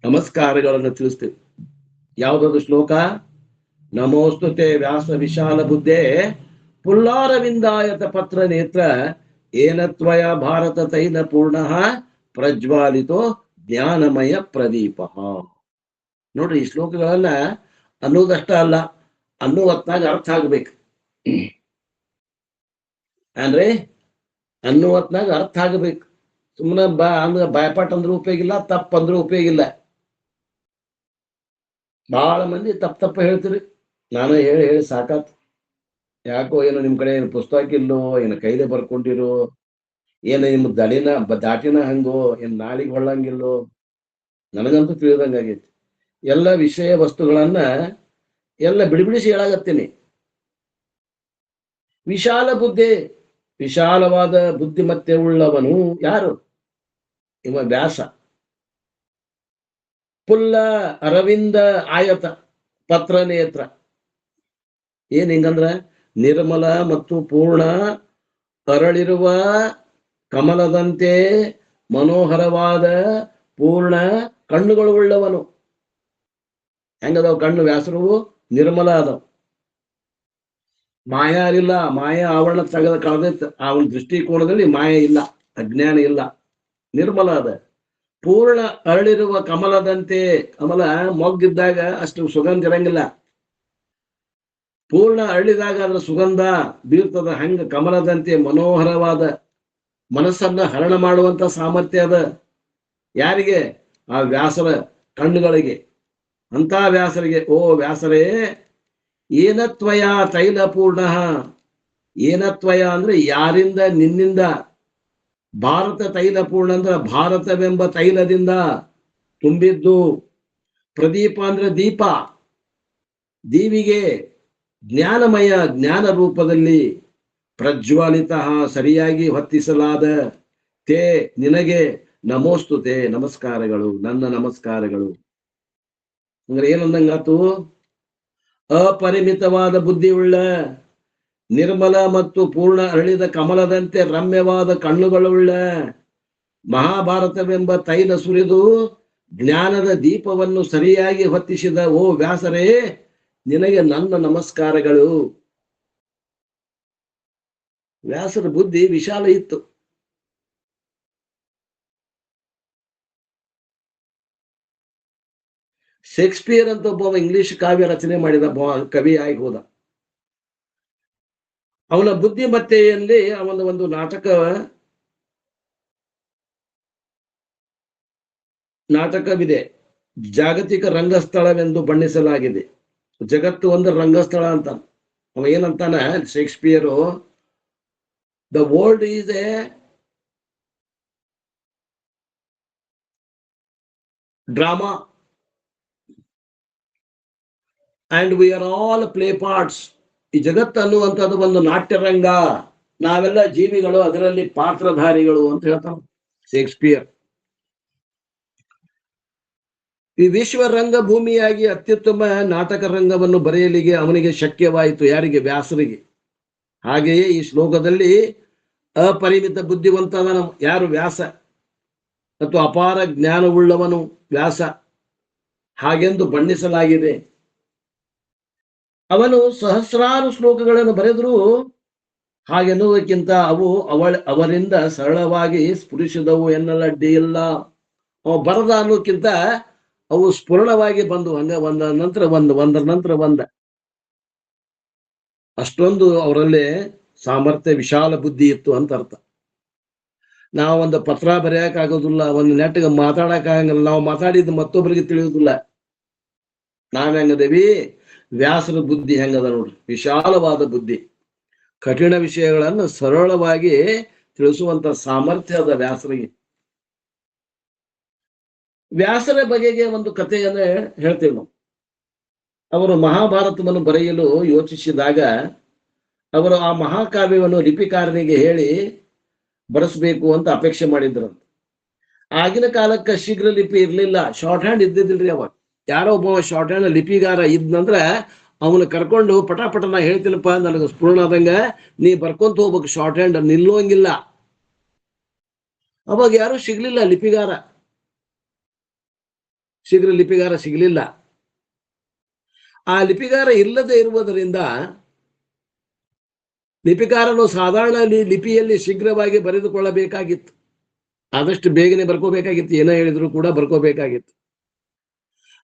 ನಮಸ್ಕಾರಗಳನ್ನು ತಿಳಿಸ್ತೇವೆ. ಯಾವುದದು ಶ್ಲೋಕ? ನಮೋಸ್ತುತೆ ವ್ಯಾಸ ವಿಶಾಲ ಬುದ್ಧೇ ಪುಲ್ಲಾರವಿಂದಾಯತ ಪತ್ರ ನೇತ್ರ ಏನತ್ವಯ ಭಾರತ ತೈಲ ಪೂರ್ಣ ಪ್ರಜ್ವಾಲಿತೋ ಜ್ಞಾನಮಯ ಪ್ರದೀಪ. ನೋಡ್ರಿ, ಈ ಶ್ಲೋಕಗಳನ್ನ ಅನ್ನೋದಷ್ಟ ಅಲ್ಲ, ಅನ್ನುವತ್ನಾಗ ಅರ್ಥ ಆಗ್ಬೇಕು. ಅಂದ್ರೆ ಅನ್ನುವತ್ನಾಗ ಅರ್ಥ ಆಗಬೇಕು. ಸುಮ್ಮನೆ ಅಂದ್ರೆ ಬಾಯ್ಪಾಟ್ ಅಂದ್ರೂ ಉಪಯೋಗ ಇಲ್ಲ, ತಪ್ಪಂದ್ರೂ ಉಪಯೋಗ ಇಲ್ಲ. ಬಹಳ ಮಂದಿ ತಪ್ಪ ಹೇಳ್ತೀರಿ. ನಾನು ಹೇಳಿ ಹೇಳಿ ಸಾಕಾತ್. ಯಾಕೋ ಏನೋ ನಿಮ್ ಕಡೆ ಏನು ಪುಸ್ತಕ ಇಲ್ಲೋ, ಏನು ಕೈಲೇ ಬರ್ಕೊಂಡಿರೋ, ಏನು ನಿಮ್ ದಾಟಿನ ಹಂಗೋ, ಏನ್ ನಾಳಿಗೆ ಹೊಳ್ಳಂಗಿಲ್ಲೋ, ನನಗಂತೂ ತಿಳಿದಂಗಾಗೈತಿ. ಎಲ್ಲ ವಿಷಯ ವಸ್ತುಗಳನ್ನ ಎಲ್ಲ ಬಿಡಿಬಿಡಿಸಿ ಹೇಳಾಗತ್ತೀನಿ. ವಿಶಾಲ ಬುದ್ಧಿ, ವಿಶಾಲವಾದ ಬುದ್ಧಿಮತ್ತೆ ಉಳ್ಳವನು ಯಾರು? ಇವ ವ್ಯಾಸ. ಪುಲ್ಲ ಅರವಿಂದ ಆಯತ ಪತ್ರ ನೇತ್ರ. ಏನ್ ಹಿಂಗಂದ್ರ ನಿರ್ಮಲ ಮತ್ತು ಪೂರ್ಣ ಅರಳಿರುವ ಕಮಲದಂತೆ ಮನೋಹರವಾದ ಪೂರ್ಣ ಕಣ್ಣುಗಳು ಉಳ್ಳವನು. ಹೆಂಗದಾವ್ ಕಣ್ಣು? ವ್ಯಾಸರು ನಿರ್ಮಲ ಅದಾವ್, ಮಾಯ ಇಲ್ಲ. ಮಾಯ ಆವರಣ ಕಳೆದೈತೆ. ಆ ಒಂದು ದೃಷ್ಟಿಕೋನದಲ್ಲಿ ಮಾಯ ಇಲ್ಲ, ಅಜ್ಞಾನ ಇಲ್ಲ, ನಿರ್ಮಲ ಅದ. ಪೂರ್ಣ ಅರಳಿರುವ ಕಮಲದಂತೆ. ಕಮಲ ಮೊಗ್ಗಿದ್ದಾಗ ಅಷ್ಟು ಸುಗಂಧ ಇರಂಗಿಲ್ಲ, ಪೂರ್ಣ ಅರಳಿದಾಗ ಅದರ ಸುಗಂಧ ಬೀರ್ತದ. ಹಂಗ ಕಮಲದಂತೆ ಮನೋಹರವಾದ, ಮನಸ್ಸನ್ನ ಹರಣ ಮಾಡುವಂತ ಸಾಮರ್ಥ್ಯ ಅದ. ಯಾರಿಗೆ? ಆ ವ್ಯಾಸರ ಕಣ್ಣುಗಳಿಗೆ. ಅಂತ ವ್ಯಾಸರಿಗೆ, ಓ ವ್ಯಾಸರೇ, ಏನತ್ವಯ ತೈಲ ಪೂರ್ಣ. ಏನತ್ವಯ ಅಂದ್ರೆ ಯಾರಿಂದ? ನಿನ್ನಿಂದ. ಭಾರತ ತೈಲ ಪೂರ್ಣ ಅಂದ್ರೆ ಭಾರತವೆಂಬ ತೈಲದಿಂದ ತುಂಬಿದ್ದು. ಪ್ರದೀಪ ಅಂದ್ರೆ ದೀಪ, ದೀವಿಗೆ ಜ್ಞಾನಮಯ, ಜ್ಞಾನ ರೂಪದಲ್ಲಿ ಪ್ರಜ್ವಾಲಿತ, ಸರಿಯಾಗಿ ಹೊತ್ತಿಸಲಾದ. ತೇ ನಿನಗೆ ನಮೋಸ್ತುತೆ, ನಮಸ್ಕಾರಗಳು, ನನ್ನ ನಮಸ್ಕಾರಗಳು. ಅಂದ್ರೆ ಏನಂದಂಗಾತು? ಅಪರಿಮಿತವಾದ ಬುದ್ಧಿಯುಳ್ಳ, ನಿರ್ಮಲ ಮತ್ತು ಪೂರ್ಣ ಅರಳಿದ ಕಮಲದಂತೆ ರಮ್ಯವಾದ ಕಣ್ಣುಗಳುಳ್ಳ, ಮಹಾಭಾರತವೆಂಬ ತೈಲ ಸುರಿದು ಜ್ಞಾನದ ದೀಪವನ್ನು ಸರಿಯಾಗಿ ಹೊತ್ತಿಸಿದ ಓ ವ್ಯಾಸರೇ, ನಿನಗೆ ನನ್ನ ನಮಸ್ಕಾರಗಳು. ವ್ಯಾಸರ ಬುದ್ಧಿ ವಿಶಾಲ ಇತ್ತು. ಶೇಕ್ಸ್ಪಿಯರ್ ಅಂತ ಒಬ್ಬ ಇಂಗ್ಲಿಷ್ ಕಾವ್ಯ ರಚನೆ ಮಾಡಿದ ಕವಿ ಆಗಿ ಹೋದ. ಅವನ ಬುದ್ಧಿಮತ್ತೆಯಲ್ಲಿ ಅವನ ಒಂದು ನಾಟಕವಿದೆ. ಜಾಗತಿಕ ರಂಗಸ್ಥಳವೆಂದು ಬಣ್ಣಿಸಲಾಗಿದೆ. ಜಗತ್ತು ಒಂದು ರಂಗಸ್ಥಳ ಅಂತ. ಅವ ಏನಂತಾನ Shakespeare? The world is a drama and we are all play parts. ಈ ಜಗತ್ತು ಅನ್ನುವಂಥದ್ದು ಒಂದು ನಾಟ್ಯರಂಗ, ನಾವೆಲ್ಲ ಜೀವಿಗಳು ಅದರಲ್ಲಿ ಪಾತ್ರಧಾರಿಗಳು ಅಂತ ಹೇಳ್ತಾನೆ ಶೇಕ್ಸ್ಪಿಯರ್. ಈ ವಿಶ್ವ ರಂಗಭೂಮಿಯಾಗಿ ಅತ್ಯುತ್ತಮ ನಾಟಕ ರಂಗವನ್ನು ಬರೆಯಲಿಗೆ ಅವನಿಗೆ ಶಕ್ಯವಾಯಿತು. ಯಾರಿಗೆ? ವ್ಯಾಸರಿಗೆ. ಹಾಗೆಯೇ ಈ ಶ್ಲೋಕದಲ್ಲಿ ಅಪರಿಮಿತ ಬುದ್ಧಿವಂತವನು ಯಾರು? ವ್ಯಾಸ. ಮತ್ತು ಅಪಾರ ಜ್ಞಾನವುಳ್ಳವನು ವ್ಯಾಸ ಹಾಗೆಂದು ಬಣ್ಣಿಸಲಾಗಿದೆ. ಅವನು ಸಹಸ್ರಾರು ಶ್ಲೋಕಗಳನ್ನು ಬರೆದರೂ ಹಾಗೆನ್ನುವುದಕ್ಕಿಂತ ಅವು ಅವರಿಂದ ಸರಳವಾಗಿ ಸ್ಫುರಿಸಿದವು ಎನ್ನಲಡ್ಡಿ ಇಲ್ಲ. ಅವ ಬರದ ಅನ್ನೋಕ್ಕಿಂತ ಅವು ಸ್ಫುರಣವಾಗಿ ಬಂದು ಹಂಗ ಒಂದರ ನಂತರ ಒಂದ. ಅಷ್ಟೊಂದು ಅವರಲ್ಲಿ ಸಾಮರ್ಥ್ಯ, ವಿಶಾಲ ಬುದ್ಧಿ ಇತ್ತು ಅಂತ ಅರ್ಥ. ನಾವು ಒಂದು ಪತ್ರ ಬರೆಯಕ್ ಆಗೋದಿಲ್ಲ, ಒಂದು ನೆಟ್ಗೆ ಮಾತಾಡಕ್ ಆಗಂಗಿಲ್ಲ, ನಾವು ಮಾತಾಡಿದ್ದು ಮತ್ತೊಬ್ಬರಿಗೆ ತಿಳಿಯೋದಿಲ್ಲ. ನಾವ್ ಹೆಂಗದೇವಿ? ವ್ಯಾಸರ ಬುದ್ಧಿ ಹೆಂಗದ ನೋಡ್ರಿ, ವಿಶಾಲವಾದ ಬುದ್ಧಿ. ಕಠಿಣ ವಿಷಯಗಳನ್ನು ಸರಳವಾಗಿ ತಿಳಿಸುವಂತ ಸಾಮರ್ಥ್ಯ ಅದ ವ್ಯಾಸರಿಗೆ. ವ್ಯಾಸರ ಬಗೆಗೆ ಒಂದು ಕಥೆಯನ್ನ ಹೇಳ್ತೇವೆ ನಾವು. ಅವರು ಮಹಾಭಾರತವನ್ನು ಬರೆಯಲು ಯೋಚಿಸಿದಾಗ ಅವರು ಆ ಮಹಾಕಾವ್ಯವನ್ನು ಲಿಪಿಕಾರನಿಗೆ ಹೇಳಿ ಬರೆಸಬೇಕು ಅಂತ ಅಪೇಕ್ಷೆ ಮಾಡಿದ್ರು. ಆಗಿನ ಕಾಲಕ್ಕೆ ಶೀಘ್ರ ಲಿಪಿ ಇರ್ಲಿಲ್ಲ, ಶಾರ್ಟ್ ಹ್ಯಾಂಡ್ ಇದ್ದಿದ್ದಿಲ್ರಿ ಅವಾಗ. ಯಾರೋ ಒಬ್ಬ ಶಾರ್ಟ್ ಹ್ಯಾಂಡ್ ಲಿಪಿಗಾರ ಇದ್ನಂದ್ರ ಅವನು ಕರ್ಕೊಂಡು ಪಟ ನಾ ಹೇಳ್ತೀನಪ್ಪ ನನಗೆ ಸ್ಫೂರ್ಣ ಆದಂಗ ನೀ ಬರ್ಕೊಂತ ಹೋಗ್ಬೇಕು, ಶಾರ್ಟ್ ಹ್ಯಾಂಡ್ ನಿಲ್ಲುವಂಗಿಲ್ಲ. ಅವಾಗ ಯಾರು ಸಿಗ್ಲಿಲ್ಲ ಲಿಪಿಗಾರ, ಶೀಘ್ರ ಲಿಪಿಗಾರ ಸಿಗ್ಲಿಲ್ಲ. ಆ ಲಿಪಿಗಾರ ಇಲ್ಲದೆ ಇರುವುದರಿಂದ ಲಿಪಿಕಾರನು ಸಾಧಾರಣ ಲಿಪಿಯಲ್ಲಿ ಶೀಘ್ರವಾಗಿ ಬರೆದುಕೊಳ್ಳಬೇಕಾಗಿತ್ತು, ಆದಷ್ಟು ಬೇಗನೆ ಬರ್ಕೋಬೇಕಾಗಿತ್ತು, ಏನೋ ಹೇಳಿದ್ರು ಕೂಡ ಬರ್ಕೋಬೇಕಾಗಿತ್ತು.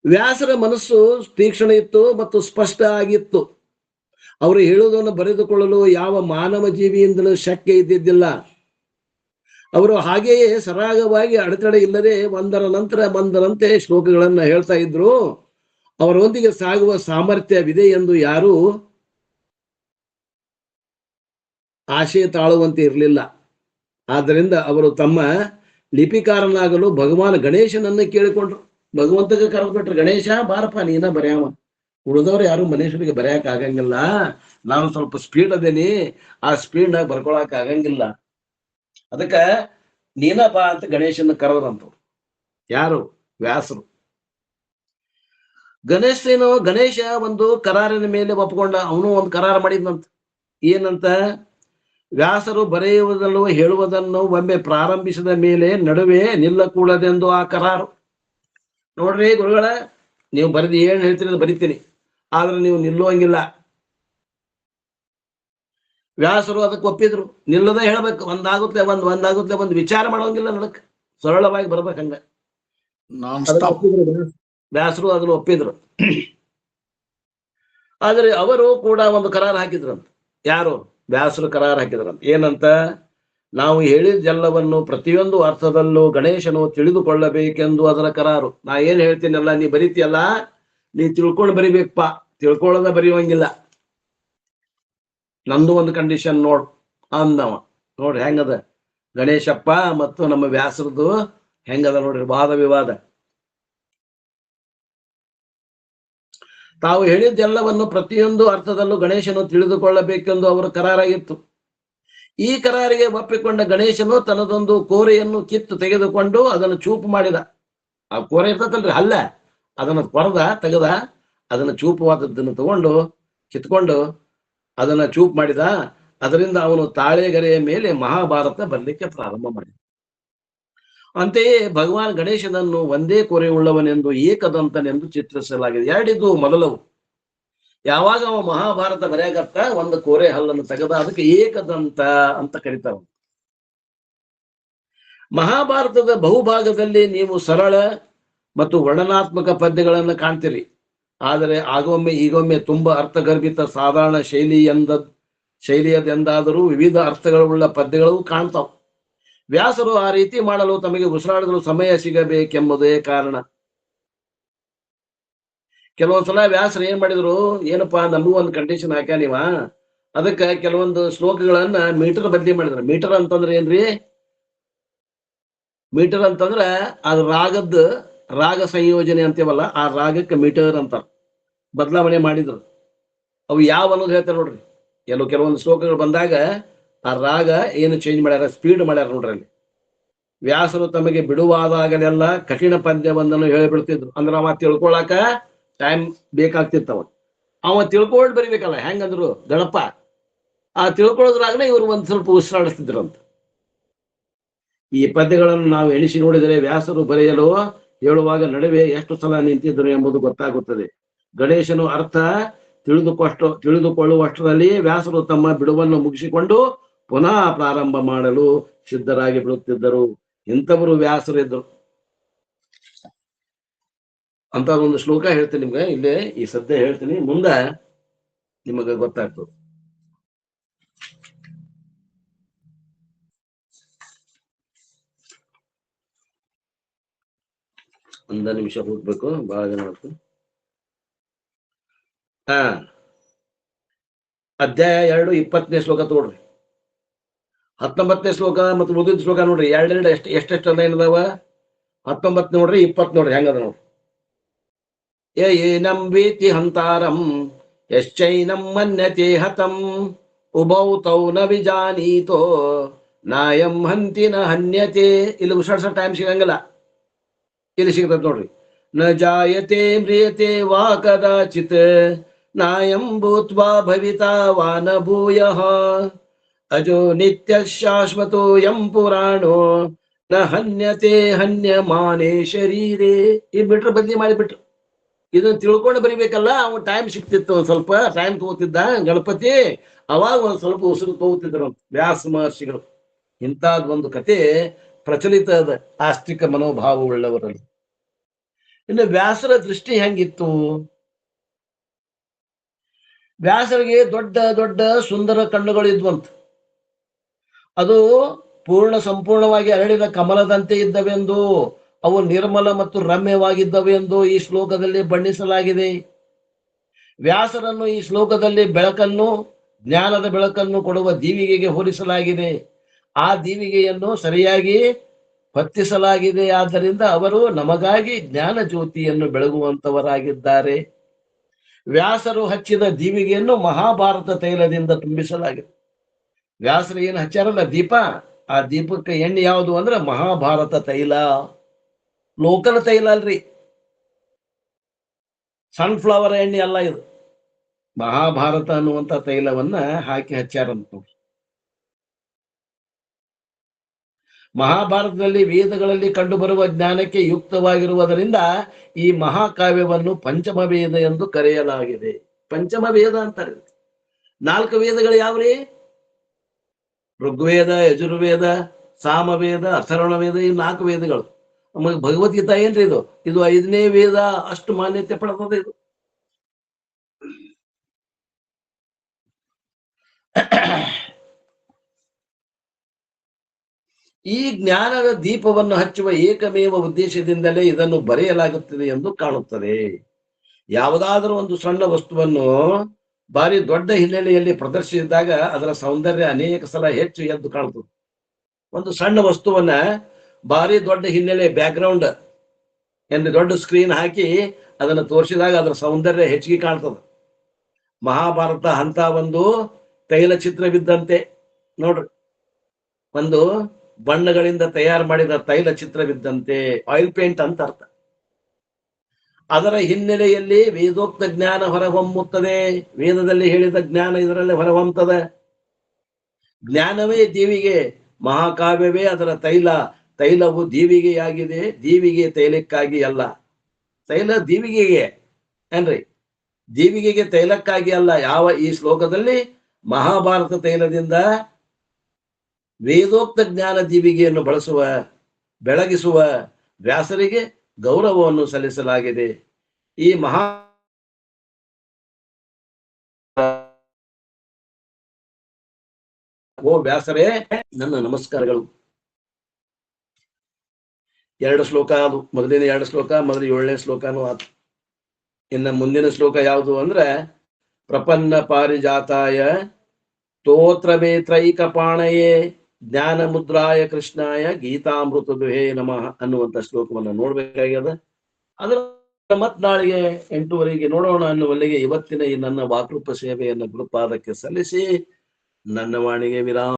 ವ್ಯಾಸರ ಮನಸ್ಸು ತೀಕ್ಷ್ಣ ಇತ್ತು ಮತ್ತು ಸ್ಪಷ್ಟ ಆಗಿತ್ತು. ಅವರು ಹೇಳುವುದನ್ನು ಬರೆದುಕೊಳ್ಳಲು ಯಾವ ಮಾನವ ಜೀವಿಯಿಂದಲೂ ಶಕ್ಯ ಇದ್ದಿದ್ದಿಲ್ಲ. ಅವರು ಹಾಗೆಯೇ ಸರಾಗವಾಗಿ ಅಡೆತಡೆ ಇಲ್ಲದೆ ಒಂದರ ನಂತರ ಒಂದರಂತೆ ಶ್ಲೋಕಗಳನ್ನ ಹೇಳ್ತಾ ಇದ್ರು. ಅವರೊಂದಿಗೆ ಸಾಗುವ ಸಾಮರ್ಥ್ಯವಿದೆ ಎಂದು ಯಾರೂ ಆಶೆ ತಾಳುವಂತೆ ಇರಲಿಲ್ಲ. ಆದ್ದರಿಂದ ಅವರು ತಮ್ಮ ಲಿಪಿಕಾರನಾಗಲು ಭಗವಾನ್ ಗಣೇಶನನ್ನು ಕೇಳಿಕೊಂಡ್ರು. ಭಗವಂತಗೆ ಕರೆದ್ಬಿಟ್ರು, ಗಣೇಶ ಬಾರಪ್ಪ ನೀನ ಬರ್ಯಾವ, ಉಳಿದವ್ರು ಯಾರು ಮನುಷ್ಯರಿಗೆ ಬರೆಯಕ್ ಆಗಂಗಿಲ್ಲ, ನಾನು ಸ್ವಲ್ಪ ಸ್ಪೀಡ್ ಅದೇನಿ, ಆ ಸ್ಪೀಡ್ನಾಗ ಬರ್ಕೊಳಕ್ ಆಗಂಗಿಲ್ಲ, ಅದಕ್ಕ ನೀನ ಬಾ ಅಂತ ಗಣೇಶನ ಕರೆದ್ರಂತ. ಯಾರು? ವ್ಯಾಸರು. ಗಣೇಶ ಒಂದು ಕರಾರಿನ ಮೇಲೆ ಒಪ್ಕೊಂಡ. ಅವನು ಒಂದು ಕರಾರ ಮಾಡಿದ್ನಂತ. ಏನಂತ? ವ್ಯಾಸರು ಬರೆಯುವುದನ್ನು ಹೇಳುವುದನ್ನು ಒಮ್ಮೆ ಪ್ರಾರಂಭಿಸಿದ ಮೇಲೆ ನಡುವೆ ನಿಲ್ಲಕೂಡದೆಂದು ಆ ಕರಾರು. ನೋಡ್ರಿ ಗುರುಗಳ, ನೀವು ಬರೆದು ಏನ್ ಹೇಳ್ತೀರಿ ಬರಿತೀನಿ, ಆದ್ರೆ ನೀವು ನಿಲ್ಲುವಂಗಿಲ್ಲ. ವ್ಯಾಸರು ಅದಕ್ಕೆ ಒಪ್ಪಿದ್ರು. ನಿಲ್ಲದೆ ಹೇಳ್ಬೇಕು, ಒಂದಾಗುತ್ತಲೆ ಒಂದು ವಿಚಾರ ಮಾಡೋಂಗಿಲ್ಲ, ನಡಕ್ ಸರಳವಾಗಿ ಬರ್ಬೇಕಂಗ. ವ್ಯಾಸರು ಅದನ್ನು ಒಪ್ಪಿದ್ರು. ಆದ್ರೆ ಅವರು ಕೂಡ ಒಂದು ಕರಾರ್ ಹಾಕಿದ್ರಂತ. ಯಾರು? ವ್ಯಾಸರು ಕರಾರ್ ಹಾಕಿದ್ರಂತ. ಏನಂತ? ನಾವು ಹೇಳಿದ್ದೆಲ್ಲವನ್ನು ಪ್ರತಿಯೊಂದು ಅರ್ಥದಲ್ಲೂ ಗಣೇಶನು ತಿಳಿದುಕೊಳ್ಳಬೇಕೆಂದು ಅದರ ಕರಾರು. ನಾ ಏನ್ ಹೇಳ್ತೀನಲ್ಲ ನೀ ಬರೀತಿಯಲ್ಲ, ನೀ ತಿಳ್ಕೊಂಡು ಬರಿಬೇಕಪ್ಪ, ತಿಳ್ಕೊಳ್ಳೋದ ಬರೆಯುವಂಗಿಲ್ಲ. ನಂದು ಒಂದು ಕಂಡೀಷನ್ ನೋಡ್ ಅಂದವ. ನೋಡ್ರಿ ಹೆಂಗದ ಗಣೇಶಪ್ಪ ಮತ್ತು ನಮ್ಮ ವ್ಯಾಸರದು ಹೆಂಗದ ನೋಡ್ರಿ ವಾದ ವಿವಾದ. ತಾವು ಹೇಳಿದ್ದೆಲ್ಲವನ್ನು ಪ್ರತಿಯೊಂದು ಅರ್ಥದಲ್ಲೂ ಗಣೇಶನು ತಿಳಿದುಕೊಳ್ಳಬೇಕೆಂದು ಅವರ ಕರಾರಾಗಿತ್ತು. ಈ ಕರಾರಿಗೆ ಒಪ್ಪಿಕೊಂಡ ಗಣೇಶನು ತನ್ನದೊಂದು ಕೋರೆಯನ್ನು ಕಿತ್ತು ತೆಗೆದುಕೊಂಡು ಅದನ್ನು ಚೂಪು ಮಾಡಿದ. ಆ ಕೋರೆ ಇರ್ತದಲ್ರಿ ಹಲ್ಲ, ಅದನ್ನು ತೆಗೆದ, ಅದನ್ನು ಚೂಪವಾದದ್ದನ್ನು ತಗೊಂಡು ಕಿತ್ಕೊಂಡು ಅದನ್ನ ಚೂಪ್ ಮಾಡಿದ. ಅದರಿಂದ ಅವನು ತಾಳೆಗರೆಯ ಮೇಲೆ ಮಹಾಭಾರತ ಬರಲಿಕ್ಕೆ ಪ್ರಾರಂಭ ಮಾಡಿದ. ಅಂತೆಯೇ ಭಗವಾನ್ ಗಣೇಶನನ್ನು ಒಂದೇ ಕೋರೆ ಉಳ್ಳವನೆಂದು ಏಕದಂತನೆಂದು ಚಿತ್ರಿಸಲಾಗಿದೆ. ಎರಡಿದ್ದು ಮೊದಲವು. ಯಾವಾಗ ಅವ ಮಹಾಭಾರತ ಬರೆಯಕತ್ತ ಒಂದು ಕೋರೆ ಹಲ್ಲನ್ನು ತೆಗೆದ, ಅದಕ್ಕೆ ಏಕದಂತ ಅಂತ ಕರೀತಾವ. ಮಹಾಭಾರತದ ಬಹುಭಾಗದಲ್ಲಿ ನೀವು ಸರಳ ಮತ್ತು ವರ್ಣನಾತ್ಮಕ ಪದ್ಯಗಳನ್ನು ಕಾಣ್ತೀರಿ. ಆದರೆ ಆಗೊಮ್ಮೆ ಈಗೊಮ್ಮೆ ತುಂಬಾ ಅರ್ಥಗರ್ಭಿತ ಸಾಧಾರಣ ಶೈಲಿಯದೆಂದಾದರೂ ವಿವಿಧ ಅರ್ಥಗಳುಳ್ಳ ಪದ್ಯಗಳು ಕಾಣ್ತಾವ. ವ್ಯಾಸರು ಆ ರೀತಿ ಮಾಡಲು ತಮಗೆ ಉಸಿರಾಡಲು ಸಮಯ ಸಿಗಬೇಕೆಂಬುದೇ ಕಾರಣ. ಕೆಲವೊಂದ್ಸಲ ವ್ಯಾಸರು ಏನ್ ಮಾಡಿದ್ರು, ಏನಪ್ಪಾ ನಮಗೂ ಒಂದು ಕಂಡೀಷನ್ ಹಾಕ್ಯ ನೀವ, ಅದಕ್ಕೆ ಕೆಲವೊಂದು ಶ್ಲೋಕಗಳನ್ನ ಮೀಟರ್ ಬದಲಿ ಮಾಡಿದ್ರು. ಮೀಟರ್ ಅಂತಂದ್ರೆ ಏನ್ರಿ? ಮೀಟರ್ ಅಂತಂದ್ರ ಅದು ರಾಗ ಸಂಯೋಜನೆ ಅಂತೀವಲ್ಲ, ಆ ರಾಗಕ್ಕೆ ಮೀಟರ್ ಅಂತ ಬದಲಾವಣೆ ಮಾಡಿದ್ರು. ಅವು ಯಾವ ಅನ್ನೋದು ಹೇಳ್ತಾರೆ ನೋಡ್ರಿ. ಕೆಲವೊಂದು ಶ್ಲೋಕಗಳು ಬಂದಾಗ ಆ ರಾಗ ಏನು ಚೇಂಜ್ ಮಾಡ್ಯಾರ, ಸ್ಪೀಡ್ ಮಾಡ್ಯಾರ ನೋಡ್ರಿ. ಅಲ್ಲಿ ವ್ಯಾಸರು ತಮಗೆ ಬಿಡುವಾದಾಗಲೆಲ್ಲ ಕಠಿಣ ಪದ್ಯವೊಂದನ್ನು ಹೇಳಿಬಿಡ್ತಿದ್ರು. ಅಂದ್ರೆ ಅವ ತಿಳ್ಕೊಳಕ ಟೈಮ್ ಬೇಕಾಗ್ತಿತ್ತವ. ಅವ ತಿಳ್ಕೊಂಡು ಬರಿಬೇಕಲ್ಲ, ಹೆಂಗಂದ್ರು ಗಣಪ ಆ ತಿಳ್ಕೊಳ್ಳೋದ್ರಾಗಲೇ ಇವರು ಒಂದ್ ಸ್ವಲ್ಪ ಉಸಿರಾಡಿಸ್ತಿದ್ರಂತ. ಈ ಪದ್ಯಗಳನ್ನು ನಾವು ಎಣಿಸಿ ನೋಡಿದರೆ ವ್ಯಾಸರು ಬರೆಯಲು ಹೇಳುವಾಗ ನಡುವೆ ಎಷ್ಟು ಸಲ ನಿಂತಿದ್ದರು ಎಂಬುದು ಗೊತ್ತಾಗುತ್ತದೆ. ಗಣೇಶನು ಅರ್ಥ ತಿಳಿದುಕೊಳ್ಳುವಷ್ಟರಲ್ಲಿ ವ್ಯಾಸರು ತಮ್ಮ ಬಿಡುವನ್ನು ಮುಗಿಸಿಕೊಂಡು ಪುನಃ ಪ್ರಾರಂಭ ಮಾಡಲು ಸಿದ್ಧರಾಗಿ ಬಿಡುತ್ತಿದ್ದರು. ಇಂಥವರು ವ್ಯಾಸರಿದ್ದರು ಅಂತ ಒಂದು ಶ್ಲೋಕ ಹೇಳ್ತೀನಿ ನಿಮ್ಗೆ. ಇಲ್ಲೇ ಈ ಸದ್ಯ ಹೇಳ್ತೀನಿ, ಮುಂದೆ ನಿಮಗೆ ಗೊತ್ತಾಗ್ತದೆ. ಒಂದ ನಿಮಿಷ ಹೋಗ್ಬೇಕು, ಬಹಳ ಜನ ಆಯ್ತು. ಅಧ್ಯಾಯ 2 20ನೇ ಶ್ಲೋಕ ತಗೊಳ್ರಿ. 19ನೇ ಶ್ಲೋಕ ಮತ್ತು ಉಳಿದ ಶ್ಲೋಕ ನೋಡ್ರಿ. ಎರಡೆರಡು ಎಷ್ಟೆಷ್ಟು ಏನದಾವ? 19 ನೋಡ್ರಿ, 20 ನೋಡ್ರಿ ಹೆಂಗದ ನೋಡ್ರಿ. ಏನಂ ವೇತಿ ಹಂತಾರಂ ಯಶ್ಚೈನಂ ಮನ್ಯತೆ ಹತಂ ಉಭೌ ತೌ ನ ವಿಜಾನೀತೋ ನಾಯಂ ಹಂತಿ ನ ಹನ್ಯತೆ. ಇಲ್ಲಿ ಉಷಾಡ್ಸ ಟೈಮ್ ಸಿಗಂಗಿಲ್ಲ, ಇಲ್ಲಿ ಸಿಗ್ತದ ನೋಡ್ರಿ. ನ ಜಾಯತೆ ಮ್ರಿಯತೆ ವಾ ಕದಾಚಿತ್ ನಾಯಂ ಭೂತ್ವಾ ಭವಿತಾ ವಾ ನ ಭೂಯಃ ಅಜೋ ನಿತ್ಯ ಶಾಶ್ವತೋ ಯಂ ಪುರಾಣೋ ನ ಹನ್ಯತೆ ಹನ್ಯಮಾನೇ ಶರೀರೇ. ಈ ಬಿಟ್ರೆ ಬದಲಿ ಮಾಡಿಬಿಟ್ರು. ಇದನ್ನ ತಿಳ್ಕೊಂಡು ಬರಿಬೇಕಲ್ಲ, ಅವ್ನು ಟೈಮ್ ಸಿಕ್ತಿತ್ತು, ಒಂದ್ ಸ್ವಲ್ಪ ಟೈಮ್ ತಗೋತಿದ್ದ ಗಣಪತಿ. ಅವಾಗ ಒಂದ್ ಸ್ವಲ್ಪ ಉಸಿರು ತಗೋತಿದ್ರು ವ್ಯಾಸ ಮಹರ್ಷಿಗಳು. ಇಂಥದ್ದೊಂದು ಕತೆ ಪ್ರಚಲಿತ ಅದ ಆಸ್ತಿಕ ಮನೋಭಾವ ಉಳ್ಳವರಲ್ಲಿ. ಇನ್ನು ವ್ಯಾಸರ ದೃಷ್ಟಿ ಹೆಂಗಿತ್ತು? ವ್ಯಾಸರಿಗೆ ದೊಡ್ಡ ದೊಡ್ಡ ಸುಂದರ ಕಣ್ಣುಗಳು ಇದ್ವಂತ. ಅದು ಸಂಪೂರ್ಣವಾಗಿ ಅರಳಿದ ಕಮಲದಂತೆ ಇದ್ದವೆಂದು, ಅವು ನಿರ್ಮಲ ಮತ್ತು ರಮ್ಯವಾಗಿದ್ದವೆಂದು ಈ ಶ್ಲೋಕದಲ್ಲಿ ಬಣ್ಣಿಸಲಾಗಿದೆ. ವ್ಯಾಸರನ್ನು ಈ ಶ್ಲೋಕದಲ್ಲಿ ಜ್ಞಾನದ ಬೆಳಕನ್ನು ಕೊಡುವ ದೀವಿಗೆಗೆ ಹೋಲಿಸಲಾಗಿದೆ. ಆ ದೀವಿಗೆಯನ್ನು ಸರಿಯಾಗಿ ಹೊತ್ತಿಸಲಾಗಿದೆ. ಆದ್ದರಿಂದ ಅವರು ನಮಗಾಗಿ ಜ್ಞಾನ ಜ್ಯೋತಿಯನ್ನು ಬೆಳಗುವಂತವರಾಗಿದ್ದಾರೆ. ವ್ಯಾಸರು ಹಚ್ಚಿದ ದೀವಿಗೆಯನ್ನು ಮಹಾಭಾರತ ತೈಲದಿಂದ ತುಂಬಿಸಲಾಗಿದೆ. ವ್ಯಾಸರು ಏನು ಹಚ್ಚಾರಲ್ಲ ದೀಪ, ಆ ದೀಪಕ್ಕೆ ಎಣ್ಣೆ ಯಾವುದು ಅಂದ್ರೆ ಮಹಾಭಾರತ ತೈಲ. ಲೋಕಲ್ ತೈಲ ಅಲ್ರಿ, ಸನ್ಫ್ಲವರ್ ಎಣ್ಣೆ ಅಲ್ಲ ಇದು. ಮಹಾಭಾರತ ಅನ್ನುವಂತ ತೈಲವನ್ನ ಹಾಕಿ ಹಚ್ಚಾರಂತ. ಮಹಾಭಾರತದಲ್ಲಿ ವೇದಗಳಲ್ಲಿ ಕಂಡುಬರುವ ಜ್ಞಾನಕ್ಕೆ ಯುಕ್ತವಾಗಿರುವುದರಿಂದ ಈ ಮಹಾಕಾವ್ಯವನ್ನು ಪಂಚಮ ವೇದ ಎಂದು ಕರೆಯಲಾಗಿದೆ. ಪಂಚಮ ವೇದ ಅಂತಾರೆ. 4 ವೇದಗಳು ಯಾವ್ರಿ? ಋಗ್ವೇದ, ಯಜುರ್ವೇದ, ಸಾಮವೇದ, ಅಥರ್ವಣ ವೇದ. ಈ 4 ವೇದಗಳು. ನಮಗೆ ಭಗವದ್ಗೀತಾ ಏನ್ರಿ ಇದು? ಇದು 5ನೇ ವೇದ. ಅಷ್ಟು ಮಾನ್ಯತೆ ಪಡೆದ ಇದು. ಈ ಜ್ಞಾನದ ದೀಪವನ್ನು ಹಚ್ಚುವ ಏಕಮೇವ ಉದ್ದೇಶದಿಂದಲೇ ಇದನ್ನು ಬರೆಯಲಾಗುತ್ತದೆ ಎಂದು ಕಾಣುತ್ತದೆ. ಯಾವುದಾದರೂ ಒಂದು ಸಣ್ಣ ವಸ್ತುವನ್ನು ಭಾರಿ ದೊಡ್ಡ ಹಿನ್ನೆಲೆಯಲ್ಲಿ ಪ್ರದರ್ಶಿಸಿದಾಗ ಅದರ ಸೌಂದರ್ಯ ಅನೇಕ ಸಲ ಹೆಚ್ಚು ಎದ್ದು ಕಾಣುತ್ತದೆ. ಒಂದು ಸಣ್ಣ ವಸ್ತುವನ್ನ ಭಾರಿ ದೊಡ್ಡ ಹಿನ್ನೆಲೆ, ಬ್ಯಾಕ್ಗ್ರೌಂಡ್ ಎಂದು ದೊಡ್ಡ ಸ್ಕ್ರೀನ್ ಹಾಕಿ ಅದನ್ನು ತೋರಿಸಿದಾಗ ಅದರ ಸೌಂದರ್ಯ ಹೆಚ್ಚಿಗೆ ಕಾಣ್ತದೆ. ಮಹಾಭಾರತ ಅಂತ ಒಂದು ತೈಲ ಚಿತ್ರವಿದ್ದಂತೆ ನೋಡ್ರಿ. ಒಂದು ಬಣ್ಣಗಳಿಂದ ತಯಾರು ಮಾಡಿದ ತೈಲ ಚಿತ್ರವಿದ್ದಂತೆ, ಆಯಿಲ್ ಪೇಂಟ್ ಅಂತ ಅರ್ಥ. ಅದರ ಹಿನ್ನೆಲೆಯಲ್ಲಿ ವೇದೋಕ್ತ ಜ್ಞಾನ ಹೊರಹೊಮ್ಮುತ್ತದೆ. ವೇದದಲ್ಲಿ ಹೇಳಿದ ಜ್ಞಾನ ಇದರಲ್ಲಿ ಹೊರಹೊಮ್ಮುತ್ತದೆ. ಜ್ಞಾನವೇ ದೀವಿಗೆ, ಮಹಾಕಾವ್ಯವೇ ಅದರ ತೈಲ. ತೈಲವು ದೀವಿಗೆಯಾಗಿದೆ, ದೀವಿಗೆ ತೈಲಕ್ಕಾಗಿ ಅಲ್ಲ. ತೈಲ ದೀವಿಗೆಗೆ ಏನ್ರಿ, ದೀವಿಗೆಗೆ ತೈಲಕ್ಕಾಗಿ ಅಲ್ಲ. ಯಾವ ಈ ಶ್ಲೋಕದಲ್ಲಿ ಮಹಾಭಾರತ ತೈಲದಿಂದ ವೇದೋಕ್ತ ಜ್ಞಾನ ದೀವಿಗೆಯನ್ನು ಬೆಳಗಿಸುವ ವ್ಯಾಸರಿಗೆ ಗೌರವವನ್ನು ಸಲ್ಲಿಸಲಾಗಿದೆ. ಈ ಓ ವ್ಯಾಸರೇ, ನನ್ನ ನಮಸ್ಕಾರಗಳು. 2 ಶ್ಲೋಕ ಅದು. ಮೊದಲಿನ 2 ಶ್ಲೋಕ, ಮೊದಲು 7ನೇ ಶ್ಲೋಕನೂ ಆತು. ಇನ್ನು ಮುಂದಿನ ಶ್ಲೋಕ ಯಾವುದು ಅಂದ್ರೆ ಪ್ರಪನ್ನ ಪಾರಿಜಾತಾಯ ಸ್ತೋತ್ರಮೇತ್ರೈಕಪಾಣಯೇ ಜ್ಞಾನ ಮುದ್ರಾಯ ಕೃಷ್ಣಾಯ ಗೀತಾಮೃತ ದುಹೇ ನಮಃ ಅನ್ನುವಂತ ಶ್ಲೋಕವನ್ನು ನೋಡ್ಬೇಕಾಗ್ಯದ. ಅದರ ಮತ್ ನಾಳೆಗೆ 8:30 ನೋಡೋಣ ಅನ್ನುವಲ್ಲಿಗೆ ಇವತ್ತಿನ ಈ ನನ್ನ ವಾಕೃಪ ಸೇವೆಯನ್ನು ಗುರುಪಾದಕ್ಕೆ ಸಲ್ಲಿಸಿ ನನ್ನ ವಾಣಿಗೆ ವಿರಾಮ.